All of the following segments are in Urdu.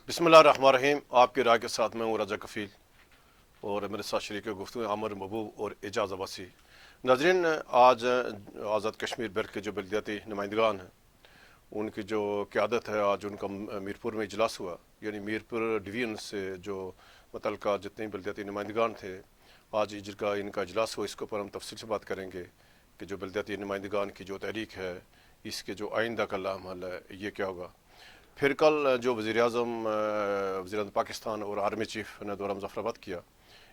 بسم اللہ الرحمن الرحیم. آپ کی رائے کے ساتھ میں ہوں رجا کفیل اور میرے ساتھ شریک گفتگو عامر محبوب اور اعجاز عباسی. ناظرین، آج آزاد کشمیر بیلٹ کے جو بلدیاتی نمائندگان ہیں ان کی جو قیادت ہے، آج ان کا میرپور میں اجلاس ہوا. یعنی میرپور ڈویژن سے جو متعلقہ جتنے بلدیاتی نمائندگان تھے، آج ان کا اجلاس ہوا. اس کے اوپر ہم تفصیل سے بات کریں گے کہ جو بلدیاتی نمائندگان کی جو تحریک ہے، اس کے جو آئندہ کا عمل ہے یہ کیا ہوگا. پھر کل جو وزیر اعظم پاکستان اور آرمی چیف نے دورہ مظفرآباد کیا،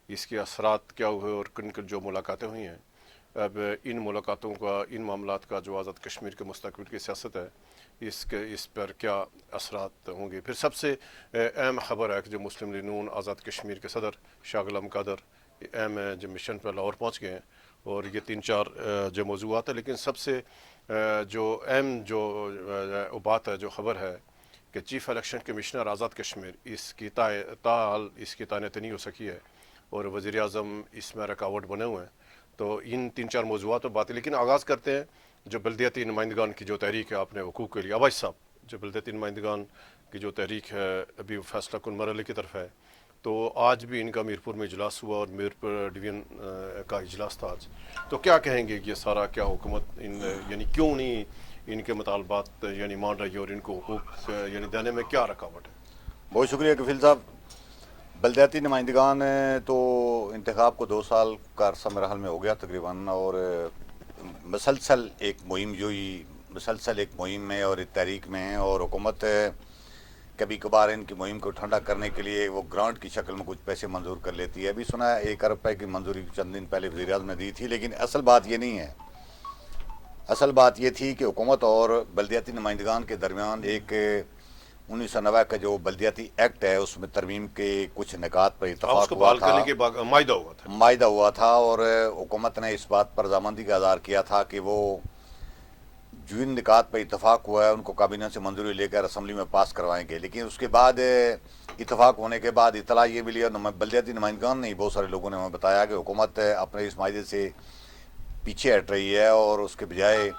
اس کے اثرات کیا ہوئے اور کن کن جو ملاقاتیں ہوئی ہیں. اب ان ملاقاتوں کا، ان معاملات کا جو آزاد کشمیر کے مستقبل کی سیاست ہے، اس پر کیا اثرات ہوں گے. پھر سب سے اہم خبر ہے کہ جو مسلم لیگ نون آزاد کشمیر کے صدر شاہ غلام قادر اہم جو مشن پر لاہور پہنچ گئے ہیں، اور یہ 3-4 جو موضوعات ہیں. لیکن سب سے جو اہم جو بات ہے، جو خبر ہے کہ chief election commissioner Azad Kashmir اس کی تاحال اس کی تعیناتی نہیں ہو سکی ہے، اور وزیر اعظم اس میں رکاوٹ بنے ہوئے ہیں. تو ان 3-4 موضوعات پر باتیں. لیکن آغاز کرتے ہیں جو بلدیاتی نمائندگان کی جو تحریک ہے اپنے حقوق کے لیے. عباس صاحب، جو بلدیاتی نمائندگان کی جو تحریک ہے ابھی فیصلہ کن مرحلے کی طرف ہے، تو آج بھی ان کا میرپور میں اجلاس ہوا اور میرپور ڈویژن کا اجلاس تھا آج. تو کیا کہیں گے کہ یہ سارا کیا حکومت یعنی کیوں نہیں ان کے مطالبات یعنی مان رہی ہے، اور ان کو حقوق یعنی دینے میں کیا رکاوٹ ہے؟ بہت شکریہ کفیل صاحب. بلدیاتی نمائندگان تو انتخاب کو 2 سال کا عرصہ مرحل میں ہو گیا تقریباً، اور مسلسل ایک مہم مسلسل ایک مہم میں اور ایک تحریک میں ہیں. اور حکومت کبھی کبھار ان کی مہم کو ٹھنڈا کرنے کے لیے وہ گرانٹ کی شکل میں کچھ پیسے منظور کر لیتی ہے. ابھی سنا ہے 1 ارب روپے کی منظوری چند دن پہلے وزیر اعظم نے دی تھی، لیکن اصل بات یہ نہیں ہے. اصل بات یہ تھی کہ حکومت اور بلدیاتی نمائندگان کے درمیان ایک 1990 کا جو بلدیاتی ایکٹ ہے اس میں ترمیم کے کچھ نکات پر آپ اس اتفاق کو ہوا بحال تھا. کرنے کے معاہدہ ہوا تھا. معاہدہ ہوا تھا، اور حکومت نے اس بات پر رضامندی کا اظہار کیا تھا کہ وہ جو ان نکات پر اتفاق ہوا ہے ان کو کابینہ سے منظوری لے کر اسمبلی میں پاس کروائیں گے. لیکن اس کے بعد اتفاق ہونے کے بعد اطلاع یہ ملی، اور بلدیاتی نمائندگان نہیں، بہت سارے لوگوں نے ہمیں بتایا کہ حکومت اپنے اس معاہدے سے پیچھے ہٹ رہی ہے، اور اس کے بجائے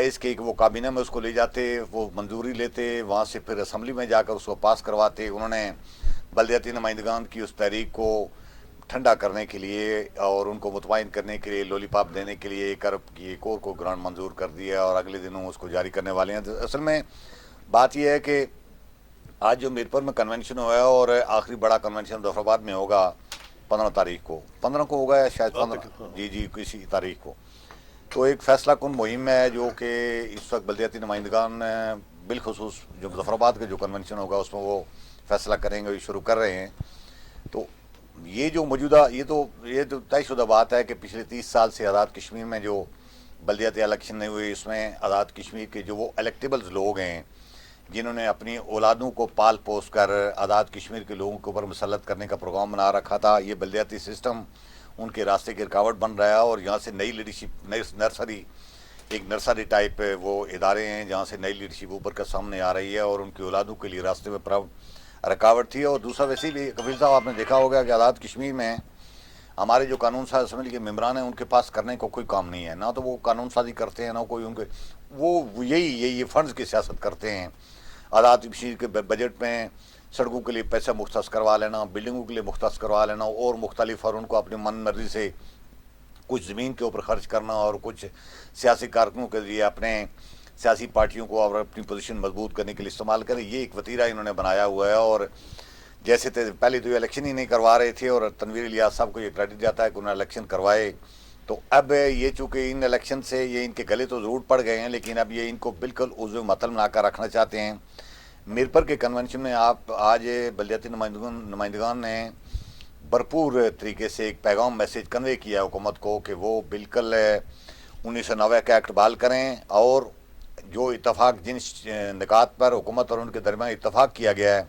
اس کے کہ وہ کابینہ میں اس کو لے جاتے، وہ منظوری لیتے، وہاں سے پھر اسمبلی میں جا کر اس کو پاس کرواتے. انہوں نے بلدیاتی نمائندگان کی اس تحریک کو ٹھنڈا کرنے کے لیے اور ان کو مطمئن کرنے کے لیے، لولی پاپ دینے کے لیے 1 ارب کی ایک اور کو گرانٹ منظور کر دیا، اور اگلے دنوں اس کو جاری کرنے والے ہیں. اصل میں بات یہ ہے کہ آج جو میرپور میں کنونشن ہوا ہے، اور آخری بڑا کنونشن مظفرآباد میں ہوگا 15 تاریخ کو، 15 کو ہوگا یا شاید 15، جی کسی تاریخ کو. تو ایک فیصلہ کن مہم ہے جو کہ اس وقت بلدیاتی نمائندگان بالخصوص جو مظفرآباد کا جو کنونشن ہوگا اس میں وہ فیصلہ کریں گے، یہ شروع کر رہے ہیں. تو یہ جو موجودہ یہ تو طے شدہ بات ہے کہ پچھلے 30 سال سے آزاد کشمیر میں جو بلدیاتی الیکشن نہیں ہوئے، اس میں آزاد کشمیر کے جو وہ الیکٹیبلز لوگ ہیں جنہوں نے اپنی اولادوں کو پال پوس کر آزاد کشمیر کے لوگوں کے اوپر مسلط کرنے کا پروگرام بنا رکھا تھا، یہ بلدیاتی سسٹم ان کے راستے کی رکاوٹ بن رہا ہے. اور یہاں سے نئی لیڈرشپ، ایک نرسری ٹائپ وہ ادارے ہیں جہاں سے نئی لیڈرشپ اوپر کا سامنے آ رہی ہے، اور ان کی اولادوں کے لیے راستے میں رکاوٹ تھی. اور دوسرا ویسے بھی کفیل صاحب آپ نے دیکھا ہوگا کہ آزاد کشمیر میں ہمارے جو قانون ساز اسمبلی کے ممبران ہیں ان کے پاس کرنے کو کوئی کام نہیں ہے، نہ تو وہ قانون سازی کرتے ہیں، نہ کوئی ان کے وہ یہی فنڈز کی سیاست کرتے ہیں. آزاد کشمیر کے بجٹ میں سڑکوں کے لیے پیسہ مختص کروا لینا، بلڈنگوں کے لیے مختص کروا لینا، اور مختلف، اور ان کو اپنی من مرضی سے کچھ زمین کے اوپر خرچ کرنا، اور کچھ سیاسی کارکنوں کے لیے اپنے سیاسی پارٹیوں کو اور اپنی پوزیشن مضبوط کرنے کے لیے استعمال کریں. یہ ایک وتیرہ انہوں نے بنایا ہوا ہے. اور جیسے پہلے تو یہ الیکشن ہی نہیں کروا رہے تھے، اور تنویر الیاس صاحب کو یہ کریڈٹ جاتا ہے کہ انہوں نے الیکشن کروائے. تو اب یہ چونکہ ان الیکشن سے یہ ان کے گلے تو ضرور پڑ گئے ہیں، لیکن اب یہ ان کو بالکل عضو مطلب بنا کر رکھنا چاہتے ہیں. میرپور کے کنونشن میں آج بلدیاتی نمائندگان نے بھرپور طریقے سے ایک پیغام میسیج کنوے کیا حکومت کو کہ وہ بالکل 1990 کا ایکٹ بحال کریں، اور جو اتفاق جن نکات پر حکومت اور ان کے درمیان اتفاق کیا گیا ہے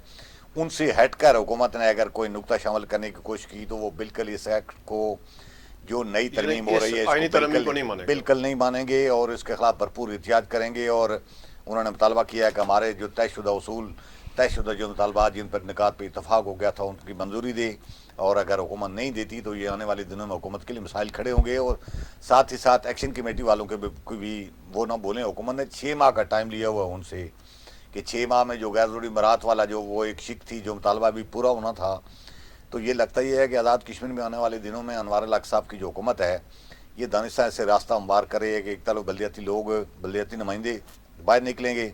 ان سے ہٹ کر حکومت نے اگر کوئی نقطہ شامل کرنے کی کوشش کی تو وہ بالکل اس ایکٹ کو جو نئی یعنی ترمیم ہو اس رہی ہے اس کو آئینی ترمیم کو نہیں مانے گا. بالکل نہیں مانیں گے، اور اس کے خلاف بھرپور احتجاج کریں گے. اور انہوں نے مطالبہ کیا ہے کہ ہمارے جو طے شدہ جو مطالبات جن پر نکات پہ اتفاق ہو گیا تھا ان کی منظوری دے، اور اگر حکومت نہیں دیتی تو یہ آنے والے دنوں میں حکومت کے لیے مسائل کھڑے ہوں گے. اور ساتھ ہی ساتھ ایکشن کمیٹی والوں کے بھی وہ نہ بولیں، حکومت نے 6 ماہ کا ٹائم لیا ہوا ان سے کہ 6 ماہ میں جو غیر ضروری مرات والا جو وہ ایک شک تھی جو مطالبہ بھی پورا ہونا تھا. تو یہ لگتا یہ ہے کہ آزاد کشمیر میں آنے والے دنوں میں انوار الحق صاحب کی جو حکومت ہے یہ دانستہ سے راستہ ہموار کرے کہ ایک طرف بلدیاتی لوگ بلدیاتی نمائندے باہر نکلیں گے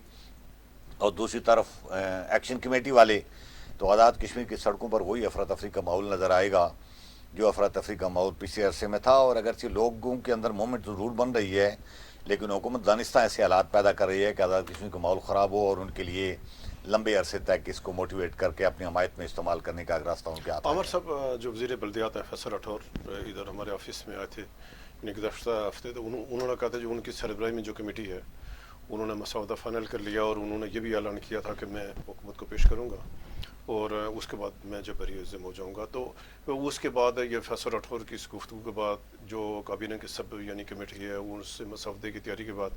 اور دوسری طرف ایکشن کمیٹی والے. تو آزاد کشمیر کی سڑکوں پر وہی افراتفری کا ماحول نظر آئے گا جو افراتفری کا ماحول پچھلے عرصے میں تھا. اور اگرچہ لوگوں کے اندر موومنٹ ضرور بن رہی ہے لیکن حکومت دانستہ ایسے حالات پیدا کر رہی ہے کہ آزاد کشمیر کا ماحول خراب ہو اور ان کے لیے لمبے عرصے تک اس کو موٹیویٹ کر کے اپنی حمایت میں استعمال کرنے کا راستہ ان کے ہاتھ. عامر صاحب جو وزیر بلدیات ہیں فیصل راٹھور ادھر ہمارے آفس میں آئے تھے یعنی گزشتہ ہفتے. تو انہوں نے کہا تھا جو ان کی سربراہی میں جو کمیٹی ہے انہوں نے مسودہ فائنل کر لیا اور انہوں نے یہ بھی اعلان کیا تھا کہ میں حکومت کو پیش کروں گا اور اس کے بعد میں جب بری عزم ہو جاؤں گا. تو اس کے بعد یہ فیصل راٹھور کی اس گفتگو کے بعد جو کابینہ کے سب یعنی کمیٹی ہے اس مسودے کی تیاری کے بعد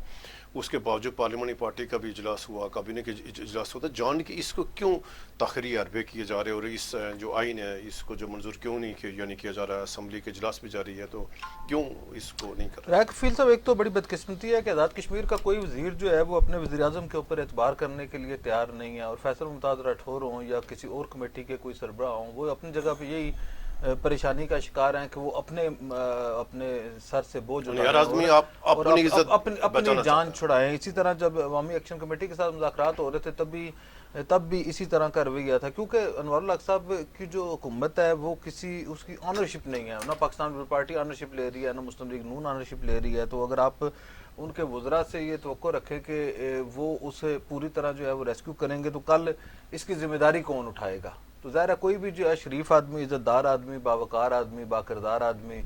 اس کے باوجود پارلیمانی پارٹی کا بھی اجلاس ہوا, کابینہ کے اجلاس ہوتا, جان کہ اس کو کیوں تاخیری عربے کیے جا رہے اور اس جو آئین ہے اس کو جو منظور کیوں نہیں یعنی کیا جا رہا ہے. اسمبلی کے اجلاس بھی جاری ہے تو کیوں اس کو نہیں کر رہا. رائے کفیل صاحب ایک تو بڑی بدقسمتی ہے کہ آزاد کشمیر کا کوئی وزیر جو ہے وہ اپنے وزیر اعظم کے اوپر اعتبار کرنے کے لیے تیار نہیں ہے, اور فیصل ممتاز راٹھور ہوں یا کسی اور کمیٹی کے کوئی سربراہ ہوں وہ اپنی جگہ پہ یہی پریشانی کا شکار ہیں کہ وہ اپنے سر سے بوجھ اٹھائیں اور اپنی جان چھڑائیں. اسی طرح جب عوامی ایکشن کمیٹی کے ساتھ مذاکرات ہو رہے تھے تب بھی اسی طرح کا رویہ تھا, کیونکہ انوار الحق صاحب کی جو حکومت ہے وہ اس کی آنرشپ نہیں ہے, نہ پاکستان پیپلز پارٹی آنرشپ لے رہی ہے نہ مسلم لیگ نون آنرشپ لے رہی ہے. تو اگر آپ ان کے وزراء سے یہ توقع رکھیں کہ وہ اسے پوری طرح جو ہے وہ ریسکیو کریں گے تو کل اس کی ذمہ داری کون اٹھائے گا. تو ظاہر ہے کوئی بھی جو ہے شریف آدمی, عزت دار آدمی, باوقار آدمی, باکردار آدمی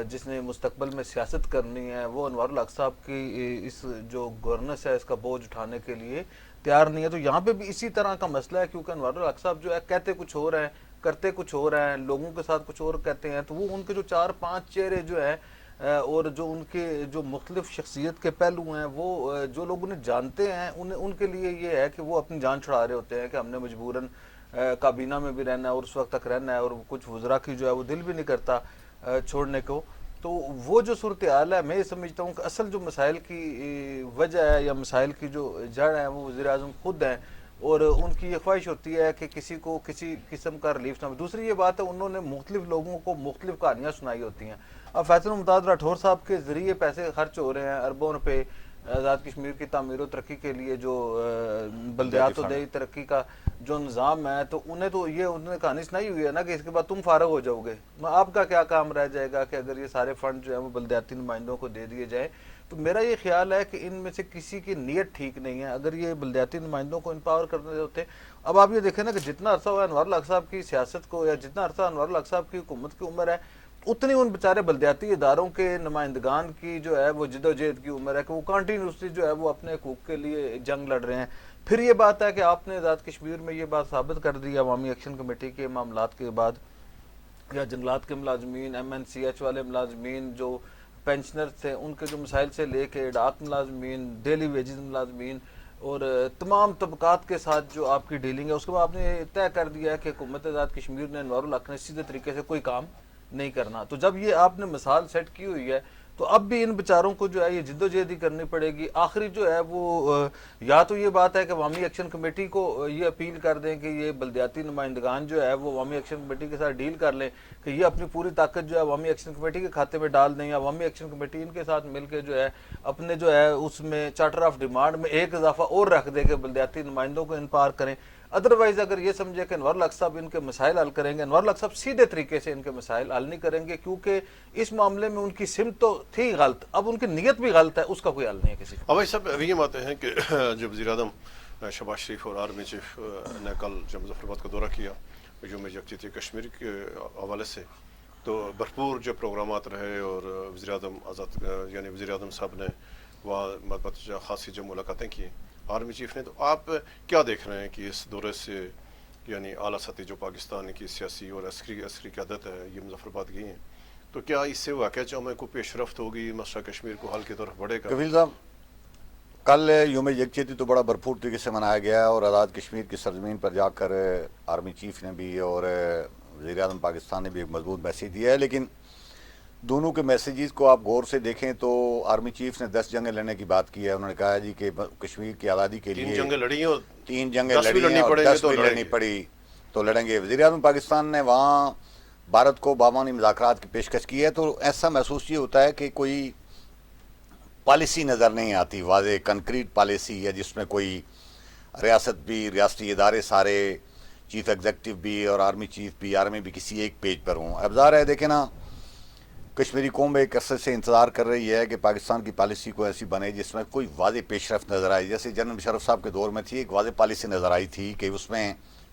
جس نے مستقبل میں سیاست کرنی ہے وہ انوار الحق صاحب کی اس جو گورننس ہے اس کا بوجھ اٹھانے کے لیے تیار نہیں ہے. تو یہاں پہ بھی اسی طرح کا مسئلہ ہے کیونکہ انوار الحق صاحب جو ہے کہتے کچھ اور ہیں کرتے کچھ اور ہیں, لوگوں کے ساتھ کچھ اور کہتے ہیں. تو وہ ان کے جو 4-5 چہرے جو ہیں اور جو ان کے جو مختلف شخصیت کے پہلو ہیں وہ جو لوگ انہیں جانتے ہیں ان کے لیے یہ ہے کہ وہ اپنی جان چھڑا رہے ہوتے ہیں کہ ہم نے مجبوراً کابینہ میں بھی رہنا ہے اور اس وقت تک رہنا ہے, اور کچھ وزراء کی جو ہے وہ دل بھی نہیں کرتا چھوڑنے کو. تو وہ جو صورتحال ہے میں یہ سمجھتا ہوں کہ اصل جو مسائل کی وجہ ہے یا مسائل کی جو جڑ ہے وہ وزیر اعظم خود ہیں, اور ان کی یہ خواہش ہوتی ہے کہ کسی کو کسی قسم کا ریلیف نہ. دوسری یہ بات ہے انہوں نے مختلف لوگوں کو مختلف کہانیاں سنائی ہوتی ہیں. اب فیصل ممتاز راٹھور صاحب کے ذریعے پیسے خرچ ہو رہے ہیں اربوں روپے آزاد کشمیر کی تعمیر و ترقی کے لیے, جو بلدیات و دیہی ترقی کا جو نظام ہے, تو انہوں نے کہانی سنائی ہوئی ہے نا کہ اس کے بعد تم فارغ ہو جاؤ گے. آپ کا کیا کام رہ جائے گا کہ اگر یہ سارے فنڈ جو ہیں وہ بلدیاتی نمائندوں کو دے دیے جائیں. تو میرا یہ خیال ہے کہ ان میں سے کسی کی نیت ٹھیک نہیں ہے. اگر یہ بلدیاتی نمائندوں کو امپاور کرنے ہوتے, اب آپ یہ دیکھیں نا کہ جتنا عرصہ ہوا انوار الحق صاحب کی سیاست کو یا جتنا عرصہ انوار الحق صاحب کی حکومت کی عمر ہے اتنی ان بیچارے بلدیاتی اداروں کے نمائندگان کی جو ہے وہ جدوجہد کی عمر ہے کہ وہ کنٹینیوسلی جو ہے وہ اپنے حقوق کے لیے جنگ لڑ رہے ہیں. پھر یہ بات ہے کہ آپ نے آزاد کشمیر میں یہ بات ثابت کر دی عوامی ایکشن کمیٹی کے معاملات کے بعد, یا جنگلات کے ملازمین, MNCH والے ملازمین جو پینشنر تھے ان کے جو مسائل سے لے کے ڈاک ملازمین, ڈیلی ویجز ملازمین اور تمام طبقات کے ساتھ جو آپ کی ڈیلنگ ہے, اس کے بعد آپ نے طے کر دیا ہے کہ حکومت آزاد کشمیر نے انوار الحق نے سیدھے طریقے سے کوئی کام نہیں کرنا. تو جب یہ آپ نے مثال سیٹ کی ہوئی ہے تو اب بھی ان بیچاروں کو جو ہے یہ جدوجہد ہی کرنی پڑے گی. آخری جو ہے وہ یا تو یہ بات ہے کہ عوامی ایکشن کمیٹی کو یہ اپیل کر دیں کہ یہ بلدیاتی نمائندگان جو ہے وہ عوامی ایکشن کمیٹی کے ساتھ ڈیل کر لیں کہ یہ اپنی پوری طاقت جو ہے عوامی ایکشن کمیٹی کے کھاتے میں ڈال دیں, یا عوامی ایکشن کمیٹی ان کے ساتھ مل کے جو ہے اپنے جو ہے اس میں چارٹر آف ڈیمانڈ میں ایک اضافہ اور رکھ دے کہ بلدیاتی نمائندوں کو امپاور کریں. ادروائز اگر یہ سمجھے کہ انوار الحق صاحب ان کے مسائل حل کریں گے, انوار الحق صاحب سیدھے طریقے سے ان کے مسائل حل نہیں کریں گے کیونکہ اس معاملے میں ان کی سمت تو تھی غلط, اب ان کی نیت بھی غلط ہے, اس کا کوئی حل نہیں ہے کسی کا. بھائی صاحب ابھی یہ باتیں ہیں کہ جب وزیر اعظم شہباز شریف اور آرمی چیف نے کل جب مظفر آباد کا دورہ کیا یوم یکجہتی کشمیر کے حوالے سے, تو بھرپور جو پروگرامات رہے اور وزیر اعظم یعنی وزیر اعظم صاحب نے وہاں خاصی جو ملاقاتیں کی آرمی چیف نے, تو آپ کیا دیکھ رہے ہیں کہ اس دورے سے یعنی اعلیٰ سطح جو پاکستان کی سیاسی اور عسکری قیادت ہے یہ مظفر آباد گئی ہیں, تو کیا اس سے واقعہ چاہوں کو پیش رفت ہوگی, مسئلہ کشمیر کو حل کی طرف بڑھے گا؟ کفیل صاحب کل یوم یکجہتی تو بڑا بھرپور طریقے سے منایا گیا اور آزاد کشمیر کی سرزمین پر جا کر آرمی چیف نے بھی اور وزیر اعظم پاکستان نے بھی ایک مضبوط میسیج دیا ہے. لیکن دونوں کے میسیجز کو آپ غور سے دیکھیں تو آرمی چیف نے 10 جنگیں لڑنے کی بات کی ہے. انہوں نے کہا جی کہ کشمیر کی آزادی کے 3 لیے جنگیں لڑی ہیں اور 3 جنگیں 10 بھی لڑی ہیں لڑنی اور پڑیں گے 10 تو بھی لڑیں لڑنی گے. پڑی تو لڑیں گے. وزیر اعظم پاکستان نے وہاں بھارت کو بامانی مذاکرات کی پیشکش کی ہے. تو ایسا محسوس یہ ہوتا ہے کہ کوئی پالیسی نظر نہیں آتی, واضح کنکریٹ پالیسی ہے جس میں کوئی ریاست بھی, ریاستی ادارے سارے, چیف ایگزیکٹو بھی اور آرمی چیف بھی, آرمی بھی کسی ایک پیج پر ہوں. اب ظاہر ہے دیکھیں نا, کشمیری قوم ایک عرصے سے انتظار کر رہی ہے کہ پاکستان کی پالیسی کو ایسی بنے جس میں کوئی واضح پیش رفت نظر آئی. جیسے جنرل مشرف صاحب کے دور میں تھی, ایک واضح پالیسی نظر آئی تھی کہ اس میں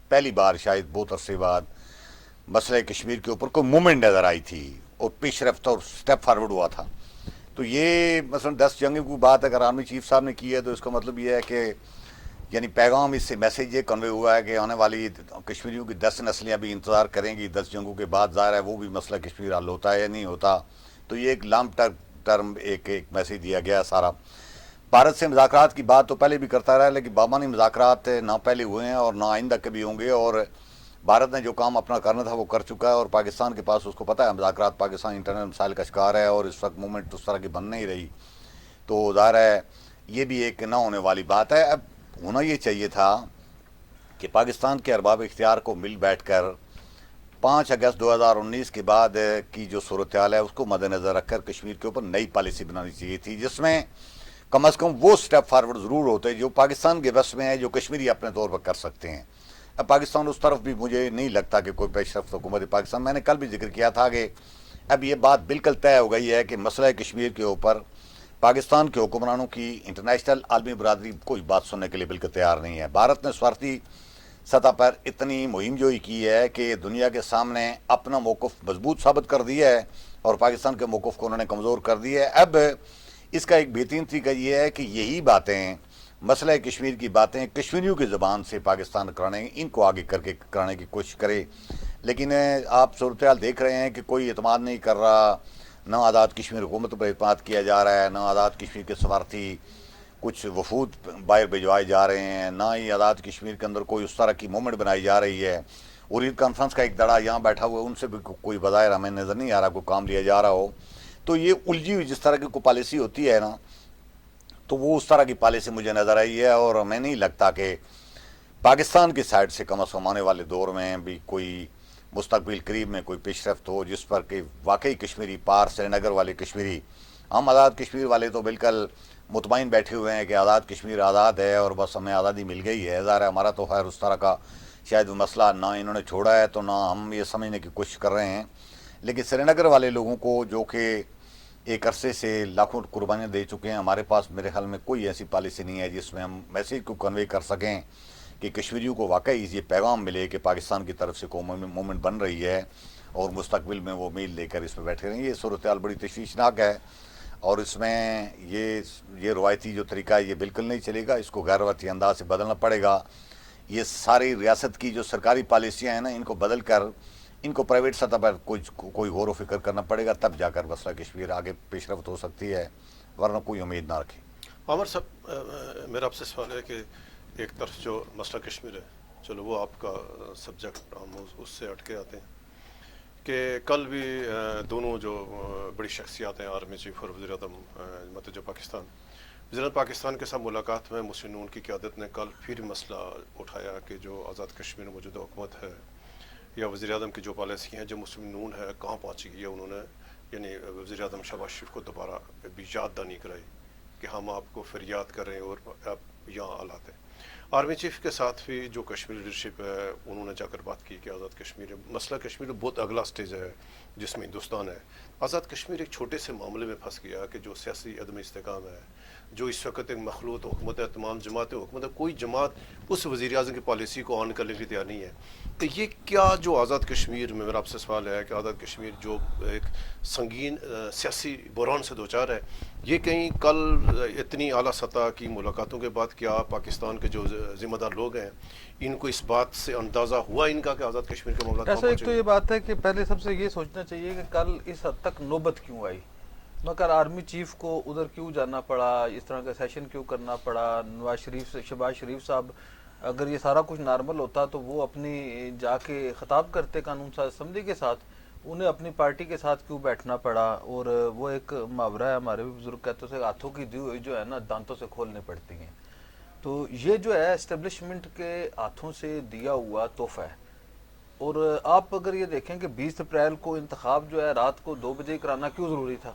پہلی بار شاید بہت عرصے بعد مسئلہ کشمیر کے اوپر کوئی مومنٹ نظر آئی تھی اور پیش رفت اور سٹیپ فارورڈ ہوا تھا. تو یہ مثلا 10 جنگوں کی بات اگر آرمی چیف صاحب نے کی ہے تو اس کا مطلب یہ ہے کہ یعنی پیغام اس سے میسیج یہ کنوے ہوا ہے کہ آنے والی کشمیریوں کی 10 نسلیں ابھی انتظار کریں گی 10 جنگوں کے بعد. ظاہر ہے وہ بھی مسئلہ کشمیر حل ہوتا ہے یا نہیں ہوتا. تو یہ ایک لانگ ٹرم ایک میسیج دیا گیا ہے سارا. بھارت سے مذاکرات کی بات تو پہلے بھی کرتا رہا, لیکن بامانی مذاکرات نہ پہلے ہوئے ہیں اور نہ آئندہ کبھی ہوں گے. اور بھارت نے جو کام اپنا کرنا تھا وہ کر چکا ہے اور پاکستان کے پاس اس کو پتہ ہے مذاکرات پاکستان انٹرنل مسائل کا شکار ہے اور اس وقت موومنٹ اس طرح کی بن نہیں رہی. تو ظاہر ہے یہ بھی ایک نہ ہونے والی بات ہے. اب ہونا یہ چاہیے تھا کہ پاکستان کے ارباب اختیار کو مل بیٹھ کر 5 اگست 2019 کے بعد کی جو صورتحال ہے اس کو مد نظر رکھ کر کشمیر کے اوپر نئی پالیسی بنانی چاہیے تھی جس میں کم از کم وہ سٹیپ فارورڈ ضرور ہوتے جو پاکستان کے بس میں ہے, جو کشمیری اپنے طور پر کر سکتے ہیں. اب پاکستان اس طرف بھی مجھے نہیں لگتا کہ کوئی پیش رفت حکومت پاکستان. میں نے کل بھی ذکر کیا تھا کہ اب یہ بات بالکل طے ہو گئی ہے کہ مسئلہ کشمیر کے اوپر پاکستان کے حکمرانوں کی انٹرنیشنل عالمی برادری کوئی بات سننے کے لیے بالکل تیار نہیں ہے. بھارت نے سوارتھی سطح پر اتنی مہم جوئی کی ہے کہ دنیا کے سامنے اپنا موقف مضبوط ثابت کر دیا ہے اور پاکستان کے موقف کو انہوں نے کمزور کر دیا ہے. اب اس کا ایک بہترین طریقہ یہ ہے کہ یہی باتیں, مسئلہ کشمیر کی باتیں کشمیریوں کی زبان سے پاکستان کرانے, ان کو آگے کر کے کرانے کی کوشش کرے. لیکن آپ صورتحال دیکھ رہے ہیں کہ کوئی اعتماد نہیں کر رہا. نہ آزاد کشمیر حکومت پر اعتماد کیا جا رہا ہے, نہ آزاد کشمیر کے سفارتی کچھ وفود باہر بھجوائے جا رہے ہیں, نہ ہی آزاد کشمیر کے اندر کوئی اس طرح کی موومنٹ بنائی جا رہی ہے. اور عید کانفرنس کا ایک دڑا یہاں بیٹھا ہوا ہے, ان سے بھی کوئی بظاہر ہمیں نظر نہیں آ رہا کوئی کام لیا جا رہا ہو. تو یہ الجھی ہوئی جس طرح کی کوئی پالیسی ہوتی ہے نا, تو وہ اس طرح کی پالیسی مجھے نظر آئی ہے. اور ہمیں نہیں لگتا کہ پاکستان کی سائڈ سے کم از کم آنے والے دور میں بھی کوئی مستقبل قریب میں کوئی پیش رفت ہو جس پر کہ واقعی کشمیری پار سری نگر والے کشمیری, ہم آزاد کشمیر والے تو بالکل مطمئن بیٹھے ہوئے ہیں کہ آزاد کشمیر آزاد ہے اور بس ہمیں آزادی مل گئی ہے. ظاہر ہے ہمارا تو خیر اس طرح کا شاید مسئلہ نہ انہوں نے چھوڑا ہے تو نہ ہم یہ سمجھنے کی کوشش کر رہے ہیں. لیکن سری نگر والے لوگوں کو جو کہ ایک عرصے سے لاکھوں قربانیاں دے چکے ہیں, ہمارے پاس میرے خیال میں کوئی ایسی پالیسی نہیں ہے جس میں ہم میسیج کو کنوے کر سکیں کہ کشمیریوں کو واقعی یہ پیغام ملے کہ پاکستان کی طرف سے کوئی موومنٹ بن رہی ہے اور مستقبل میں وہ امید لے کر اس میں بیٹھے رہیں. یہ صورتحال بڑی تشویشناک ہے اور اس میں یہ روایتی جو طریقہ ہے یہ بالکل نہیں چلے گا. اس کو غیر روایتی انداز سے بدلنا پڑے گا. یہ ساری ریاست کی جو سرکاری پالیسیاں ہیں نا, ان کو بدل کر ان کو پرائیویٹ سطح پر کوئی غور و فکر کرنا پڑے گا, تب جا کر مسئلہ کشمیر آگے پیش رفت ہو سکتی ہے, ورنہ کوئی امید نہ رکھے. عامر صاحب, میرا آپ سے سوال ہے کہ ایک طرف جو مسئلہ کشمیر ہے, چلو وہ آپ کا سبجیکٹ, ہم اس سے ہٹ کے آتے ہیں کہ کل بھی دونوں جو بڑی شخصیات ہیں, آرمی چیف اور وزیر اعظم متحدہ پاکستان, وزیر اعظم پاکستان کے ساتھ ملاقات میں مسلم نون کی قیادت نے کل پھر مسئلہ اٹھایا کہ جو آزاد کشمیر میں موجودہ حکومت ہے یا وزیر اعظم کی جو پالیسی ہیں جو مسلم نون ہے کہاں پہنچی گئی ہے. انہوں نے یعنی وزیر اعظم شہباز شریف کو دوبارہ بھی یاد دہانی کرائی کہ ہم آپ کو پھر یاد کر رہے ہیں اور آپ یہاں حالات ہیں. آرمی چیف کے ساتھ بھی جو کشمیر لیڈرشپ ہے انہوں نے جا کر بات کی کہ آزاد کشمیر, مسئلہ کشمیر بہت اگلا سٹیج ہے جس میں ہندوستان ہے. آزاد کشمیر ایک چھوٹے سے معاملے میں پھنس گیا کہ جو سیاسی عدم استحکام ہے, جو اس وقت ایک مخلوط حکومت ہے, تمام جماعتیں حکومت ہے, کوئی جماعت اس وزیر اعظم کی پالیسی کو آن کرنے کی تیار نہیں ہے. تو یہ کیا جو آزاد کشمیر میں, میرا آپ سے سوال ہے کہ آزاد کشمیر جو ایک سنگین سیاسی بحران سے دوچار ہے, یہ کہیں کل اتنی اعلیٰ سطح کی ملاقاتوں کے بعد کیا پاکستان کے جو ذمہ دار لوگ ہیں ان کو اس بات سے اندازہ ہوا ان کا کہ آزاد کشمیر کا معاملہ ایسا ایک تو یہ بات ہے کہ پہلے سب سے یہ سوچنا چاہیے کہ کل اس حد تک نوبت کیوں آئی, مگر آرمی چیف کو ادھر کیوں جانا پڑا, اس طرح کا سیشن کیوں کرنا پڑا. شہباز شریف صاحب اگر یہ سارا کچھ نارمل ہوتا تو وہ اپنی جا کے خطاب کرتے قانون ساز اسمبلی کے ساتھ, انہیں اپنی پارٹی کے ساتھ کیوں بیٹھنا پڑا؟ اور وہ ایک محاورہ ہے ہمارے بھی بزرگ کہتے تھے ہاتھوں کی دی ہوئی جو ہے نا دانتوں سے کھولنی پڑتی ہیں. تو یہ جو ہے اسٹیبلشمنٹ کے ہاتھوں سے دیا ہوا تحفہ ہے. اور آپ اگر یہ دیکھیں کہ 20 اپریل کو انتخاب جو ہے رات کو 2 بجے کرانا کیوں ضروری تھا؟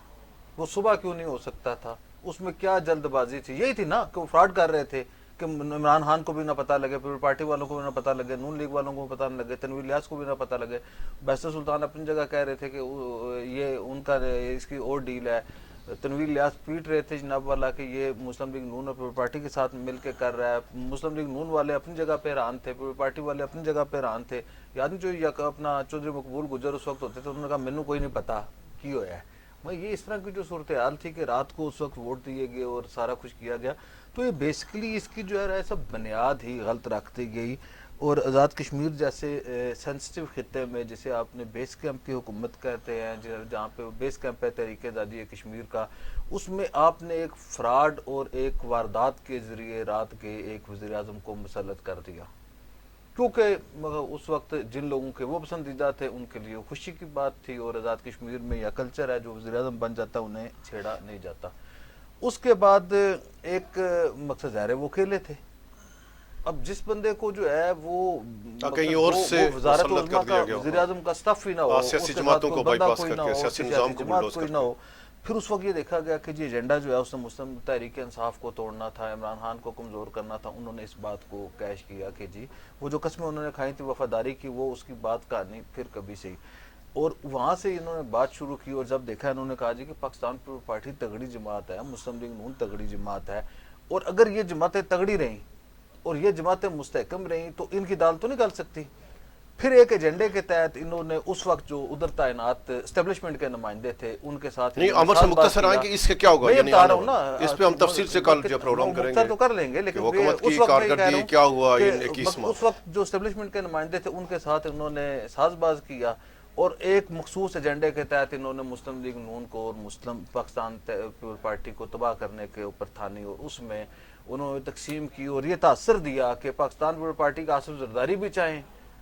وہ صبح کیوں نہیں ہو سکتا تھا؟ اس میں کیا جلد بازی تھی؟ یہی تھی نا کہ وہ فراڈ کر رہے تھے کہ عمران خان کو بھی نہ پتہ لگے، پیپل پارٹی والوں کو بھی نہ پتہ لگے، نون لیگ والوں کو بھی پتہ نہ لگے، تنویر الیاس کو بھی نہ پتہ لگے. بیسر سلطان اپنی جگہ کہہ رہے تھے کہ یہ ان کا اس کی اور ڈیل ہے. تنویر الیاس پیٹ رہے تھے جناب والا کہ یہ مسلم لیگ نون اور پیپل پارٹی کے ساتھ مل کے کر رہا ہے. مسلم لیگ نون والے اپنی جگہ پہ حیران تھے، پیپل پارٹی والے اپنی جگہ پہ حیران تھے. یاد جو اپنا چودھری مقبول گجر اس وقت ہوتے تھے، انہوں نے کہا مینوں کوئی نہیں پتا کی ہوا ہے. یہ اس طرح کی جو صورتحال تھی کہ رات کو اس وقت ووٹ دیے گئے اور سارا کچھ کیا گیا. تو یہ بیسیکلی اس کی جو ہے سب بنیاد ہی غلط رکھ دی گئی. اور آزاد کشمیر جیسے سینسٹیو خطے میں جسے آپ نے بیس کیمپ کی حکومت کہتے ہیں، جہاں پہ بیس کیمپ ہے تحریک آزادی کشمیر کا، اس میں آپ نے ایک فراڈ اور ایک واردات کے ذریعے رات کے ایک وزیر اعظم کو مسلط کر دیا. کیونکہ اس وقت جن لوگوں کے وہ پسندیدہ تھے ان کے لیے خوشی کی بات تھی، اور آزاد کشمیر میں یا کلچر ہے جو وزیر اعظم بن جاتا انہیں چھیڑا نہیں جاتا. اس کے بعد ایک مقصد ظاہر ہے وہ اکیلے تھے. اب جس بندے کو جو ہے وہ کہیں اور سے وزارت مسلط عظمیٰ کر دیا کا گیا وزیر اعظم کا سٹاف ہی نہ ہو، سیاسی جماعتوں کو بائی پاس کر کے سیاسی نظام کو جماعت بلڈوز کوئی کر نہ کے. ہو. پھر اس وقت یہ دیکھا گیا کہ جی ایجنڈا جو ہے اس نے مسلم تحریک انصاف کو توڑنا تھا، عمران خان کو کمزور کرنا تھا. انہوں نے اس بات کو کیش کیا کہ جی وہ جو قسمیں انہوں نے کھائی تھی وفاداری کی، وہ اس کی بات کہانی پھر کبھی سے ہی. اور وہاں سے انہوں نے بات شروع کی، اور جب دیکھا انہوں نے کہا جی کہ پاکستان پیپلز پارٹی تگڑی جماعت ہے، مسلم لیگ نون تگڑی جماعت ہے، اور اگر یہ جماعتیں تگڑی رہیں اور یہ جماعتیں مستحکم رہیں تو ان کی دال تو نہیں گل سکتی. پھر ایک ایجنڈے کے تحت انہوں نے اس وقت جو ادھر تعینات اسٹیبلشمنٹ کے نمائندے تھے ان کے ساتھ نہیں عمر سے مختصر آئیں کہ اس کے کیا ہوگا، یعنی اس پہ ہم تفصیل سے کل جو پروگرام کریں گے تو کر لیں گے. لیکن حکومت کی کارکردگی کیا ہوا ان 21 ماہ. اس وقت جو اسٹیبلشمنٹ کے نمائندے تھے ان کے ساتھ انہوں نے ساز باز کیا، اور ایک مخصوص ایجنڈے کے تحت انہوں نے مسلم لیگ نون کو اور مسلم پاکستان پیپل پارٹی کو تباہ کرنے کے اوپر تھانی، اور اس میں انہوں نے تقسیم کی اور یہ تاثر دیا کہ پاکستان پیپل پارٹی کا آصف زرداری بھی چاہیں،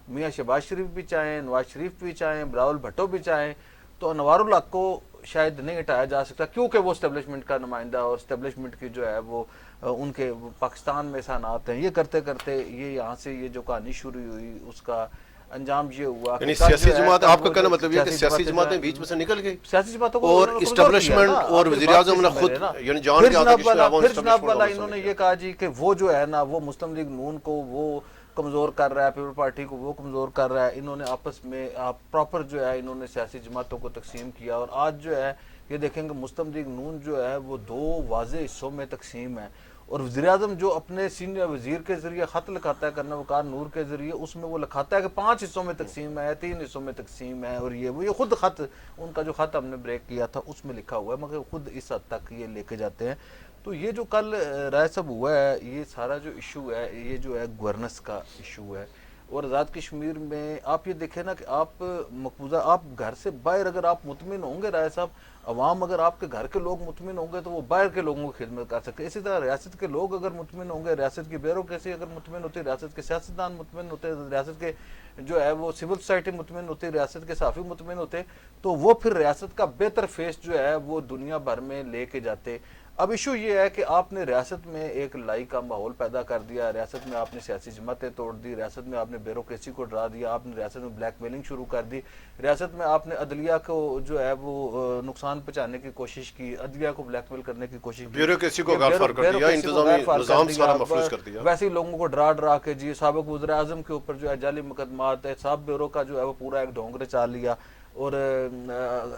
میاں شہباز شریف بھی چاہیں، نواز شریف بھی چاہیں، بلاول بھٹو بھی چاہیں، تو انوار الحق کو شاید نہیں ہٹایا جا سکتا کیونکہ وہ اسٹیبلشمنٹ کا نمائندہ، اور اسٹیبلشمنٹ کی جو ہے وہ ان کے پاکستان میں احسانات ہیں. یہ کرتے کرتے یہ یہاں سے یہ جو کہانی شروع ہوئی اس کا انجام یہ ہوا. یعنی سیاسی جماعت آپ کا کہنا مطلب یہ کہ سیاسی جماعتیں بیچ میں سے نکل گئی، سیاسی جماعتوں کو اور اسٹیبلشمنٹ اور وزیر اعظم نے خود یعنی جان کے آگے پھر جناب والا انہوں نے یہ کہا جی کہ وہ جو ہے نا وہ مسلم لیگ نون کو وہ کمزور کر رہا ہے، پیپل پارٹی کو وہ کمزور کر رہا ہے. انہوں نے آپس میں پراپر جو ہے انہوں نے سیاسی جماعتوں کو تقسیم کیا، اور آج جو ہے یہ دیکھیں گے مسلم لیگ نون جو ہے وہ 2 واضح حصوں میں تقسیم ہے. اور وزیر اعظم جو اپنے سینئر وزیر کے ذریعے خط لکھاتا ہے کرنا وقار نور کے ذریعے، اس میں وہ لکھاتا ہے کہ 5 حصوں میں تقسیم ہے، 3 حصوں میں تقسیم ہے. اور یہ خود خط ان کا جو خط ہم نے بریک کیا تھا اس میں لکھا ہوا ہے، مگر خود اس حد تک یہ لے کے جاتے ہیں. تو یہ جو کل رائے صاحب ہوا ہے، یہ سارا جو ایشو ہے یہ جو ہے گورننس کا ایشو ہے. اور آزاد کشمیر میں آپ یہ دیکھیں نا کہ آپ مقبوضہ آپ گھر سے باہر اگر آپ مطمئن ہوں گے رائے صاحب، عوام اگر آپ کے گھر کے لوگ مطمئن ہوں گے تو وہ باہر کے لوگوں کی خدمت کر سکتے ہیں. اسی طرح ریاست کے لوگ اگر مطمئن ہوں گے، ریاست کی بیوروکریسی اگر مطمئن ہوتی ہے، ریاست کے سیاستدان مطمئن ہوتے، ریاست کے جو ہے وہ سول سوسائٹی مطمئن ہوتی، ریاست کے صحافی مطمئن ہوتے، تو وہ پھر ریاست کا بہتر فیس جو ہے وہ دنیا بھر میں لے کے جاتے. اب ایشو یہ ہے کہ آپ نے ریاست میں ایک لائی کا ماحول پیدا کر دیا، ریاست میں آپ نے سیاسی جماعتیں توڑ دی، ریاست میں آپ نے بیوروکریسی کو ڈرا دیا، آپ نے ریاست میں بلیک میلنگ شروع کر دی، ریاست میں آپ نے عدلیہ کو جو ہے وہ نقصان پہنچانے کی کوشش کی، عدلیہ کو بلیک میل کرنے کی کوشش کی، بیوروکریسی کو غارفار کر دیا، انتظامی نظام سارا مفلوج کر دیا. ویسے لوگوں کو ڈرا کے جی سابق وزیر اعظم کے اوپر جو ہے جعلی مقدمات ہے، صاحب بیورو کا جو ہے وہ پورا ایک ڈھونگ رچا لیا، اور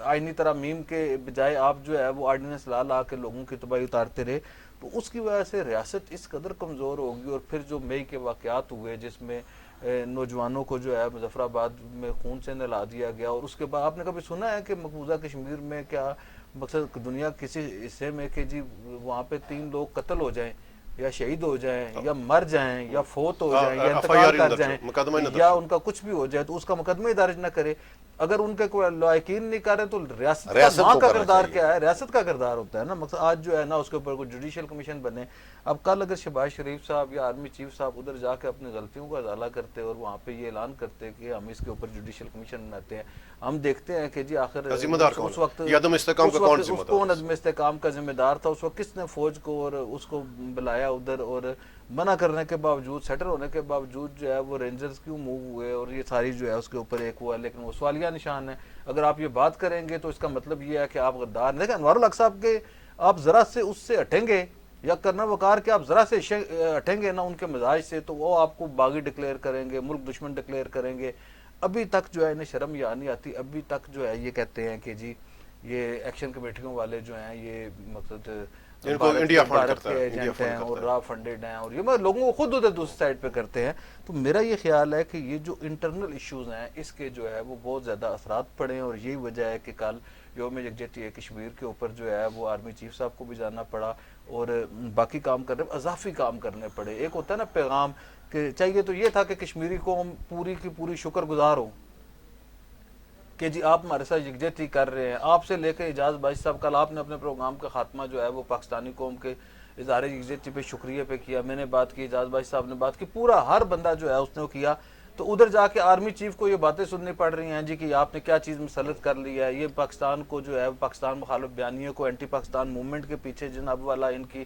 آئینی ترامیم کے بجائے آپ جو ہے وہ آرڈیننس لا کے لوگوں کی تباہی اتارتے رہے. تو اس کی وجہ سے ریاست اس قدر کمزور ہوگی. اور پھر جو مئی کے واقعات ہوئے جس میں نوجوانوں کو جو ہے مظفر آباد میں خون سے نہلا دیا گیا، اور اس کے بعد آپ نے کبھی سنا ہے کہ مقبوضہ کشمیر میں کیا مقصد دنیا کسی حصے میں کہ جی وہاں پہ 3 لوگ قتل ہو جائیں یا شہید ہو جائیں یا مر جائیں یا فوت ہو جائیں یا انتقال کر جائیں یا ان کا کچھ بھی ہو جائے تو اس کا مقدمہ ہی درج نہ کرے؟ اگر ان کے کوئی لائقین نہیں کر رہے تو ریاست ریاست کا ماں کو کا کرنا کردار چاہیے۔ کیا ہے؟ ریاست کا کردار ہوتا ہے نا مقصد آج جو ہے نا اس کے اوپر کوئی جوڈیشل کمیشن بنے. اب کل اگر شہباز شریف صاحب یا آرمی چیف صاحب ادھر جا کے اپنی غلطیوں کا ازالہ کرتے اور وہاں پہ یہ اعلان کرتے کہ ہم اس کے اوپر جوڈیشل کمیشن بناتے ہیں, ہم دیکھتے ہیں کہ جی آخر ذمہ دار کون اس وقت ہے؟ یہ عدم استحکام کا کون ذمہ اس دار کون ہے؟ عدم استحکام کا ذمہ دار تھا؟ اس وقت کس نے فوج کو اور اس کو بلایا ادھر, اور منع کرنے کے باوجود, سیٹر ہونے کے باوجود جو ہے وہ رینجرز کیوں موو ہوئے؟ اور یہ ساری جو ہے اس کے اوپر ایک ہوا, لیکن وہ سوالیہ نشان ہے. اگر آپ یہ بات کریں گے تو اس کا مطلب یہ ہے کہ آپ غدار ہیں. دیکھیں انوار الحق صاحب کے آپ ذرا سے اس سے ہٹیں گے, یا کرنا وقار کے آپ ذرا سے ہٹیں گے نا ان کے مزاج سے, تو وہ آپ کو باغی ڈکلیئر کریں گے, ملک دشمن ڈکلیئر کریں گے. ابھی تک جو ہے انہیں شرم یا نہیں آتی, ابھی تک جو ہے یہ کہتے ہیں کہ جی یہ ایکشن کمیٹیوں والے جو ہیں یہ مقصد ان کو انڈیا فنڈ بھارت کرتا کے ہے, انڈیا ایجنٹ ہیں فنڈ اور کرتا ہے. را فنڈڈ ہیں, اور یہ مگر لوگوں کو خود ادھر دوسری سائڈ پہ کرتے ہیں. تو میرا یہ خیال ہے کہ یہ جو انٹرنل ایشوز ہیں اس کے جو ہے وہ بہت زیادہ اثرات پڑے, اور یہی وجہ ہے کہ کل یوم یکجہتی کشمیر کے اوپر جو ہے وہ آرمی چیف صاحب کو بھی جانا پڑا اور باقی کام کرنے, اضافی کام کرنے پڑے. ایک ہوتا ہے نا پیغام کہ چاہیے تو یہ تھا کہ کشمیری قوم پوری کی پوری شکر گزار ہو کہ جی آپ ہمارے ساتھ یکجہتی کر رہے ہیں. آپ سے لے کے اعجاز باشی صاحب, کل آپ نے اپنے پروگرام کا خاتمہ جو ہے وہ پاکستانی قوم کے اظہار یکجہتی پہ شکریہ پہ کیا, میں نے بات کی, اعجاز باشی صاحب نے بات کی, پورا ہر بندہ جو ہے اس نے وہ کیا. تو ادھر جا کے آرمی چیف کو یہ باتیں سننی پڑ رہی ہیں جی کہ آپ نے کیا چیز مسلط کر لی ہے, یہ پاکستان کو جو ہے پاکستان مخالف بیانیوں کو, اینٹی پاکستان موومنٹ کے پیچھے جناب والا ان کی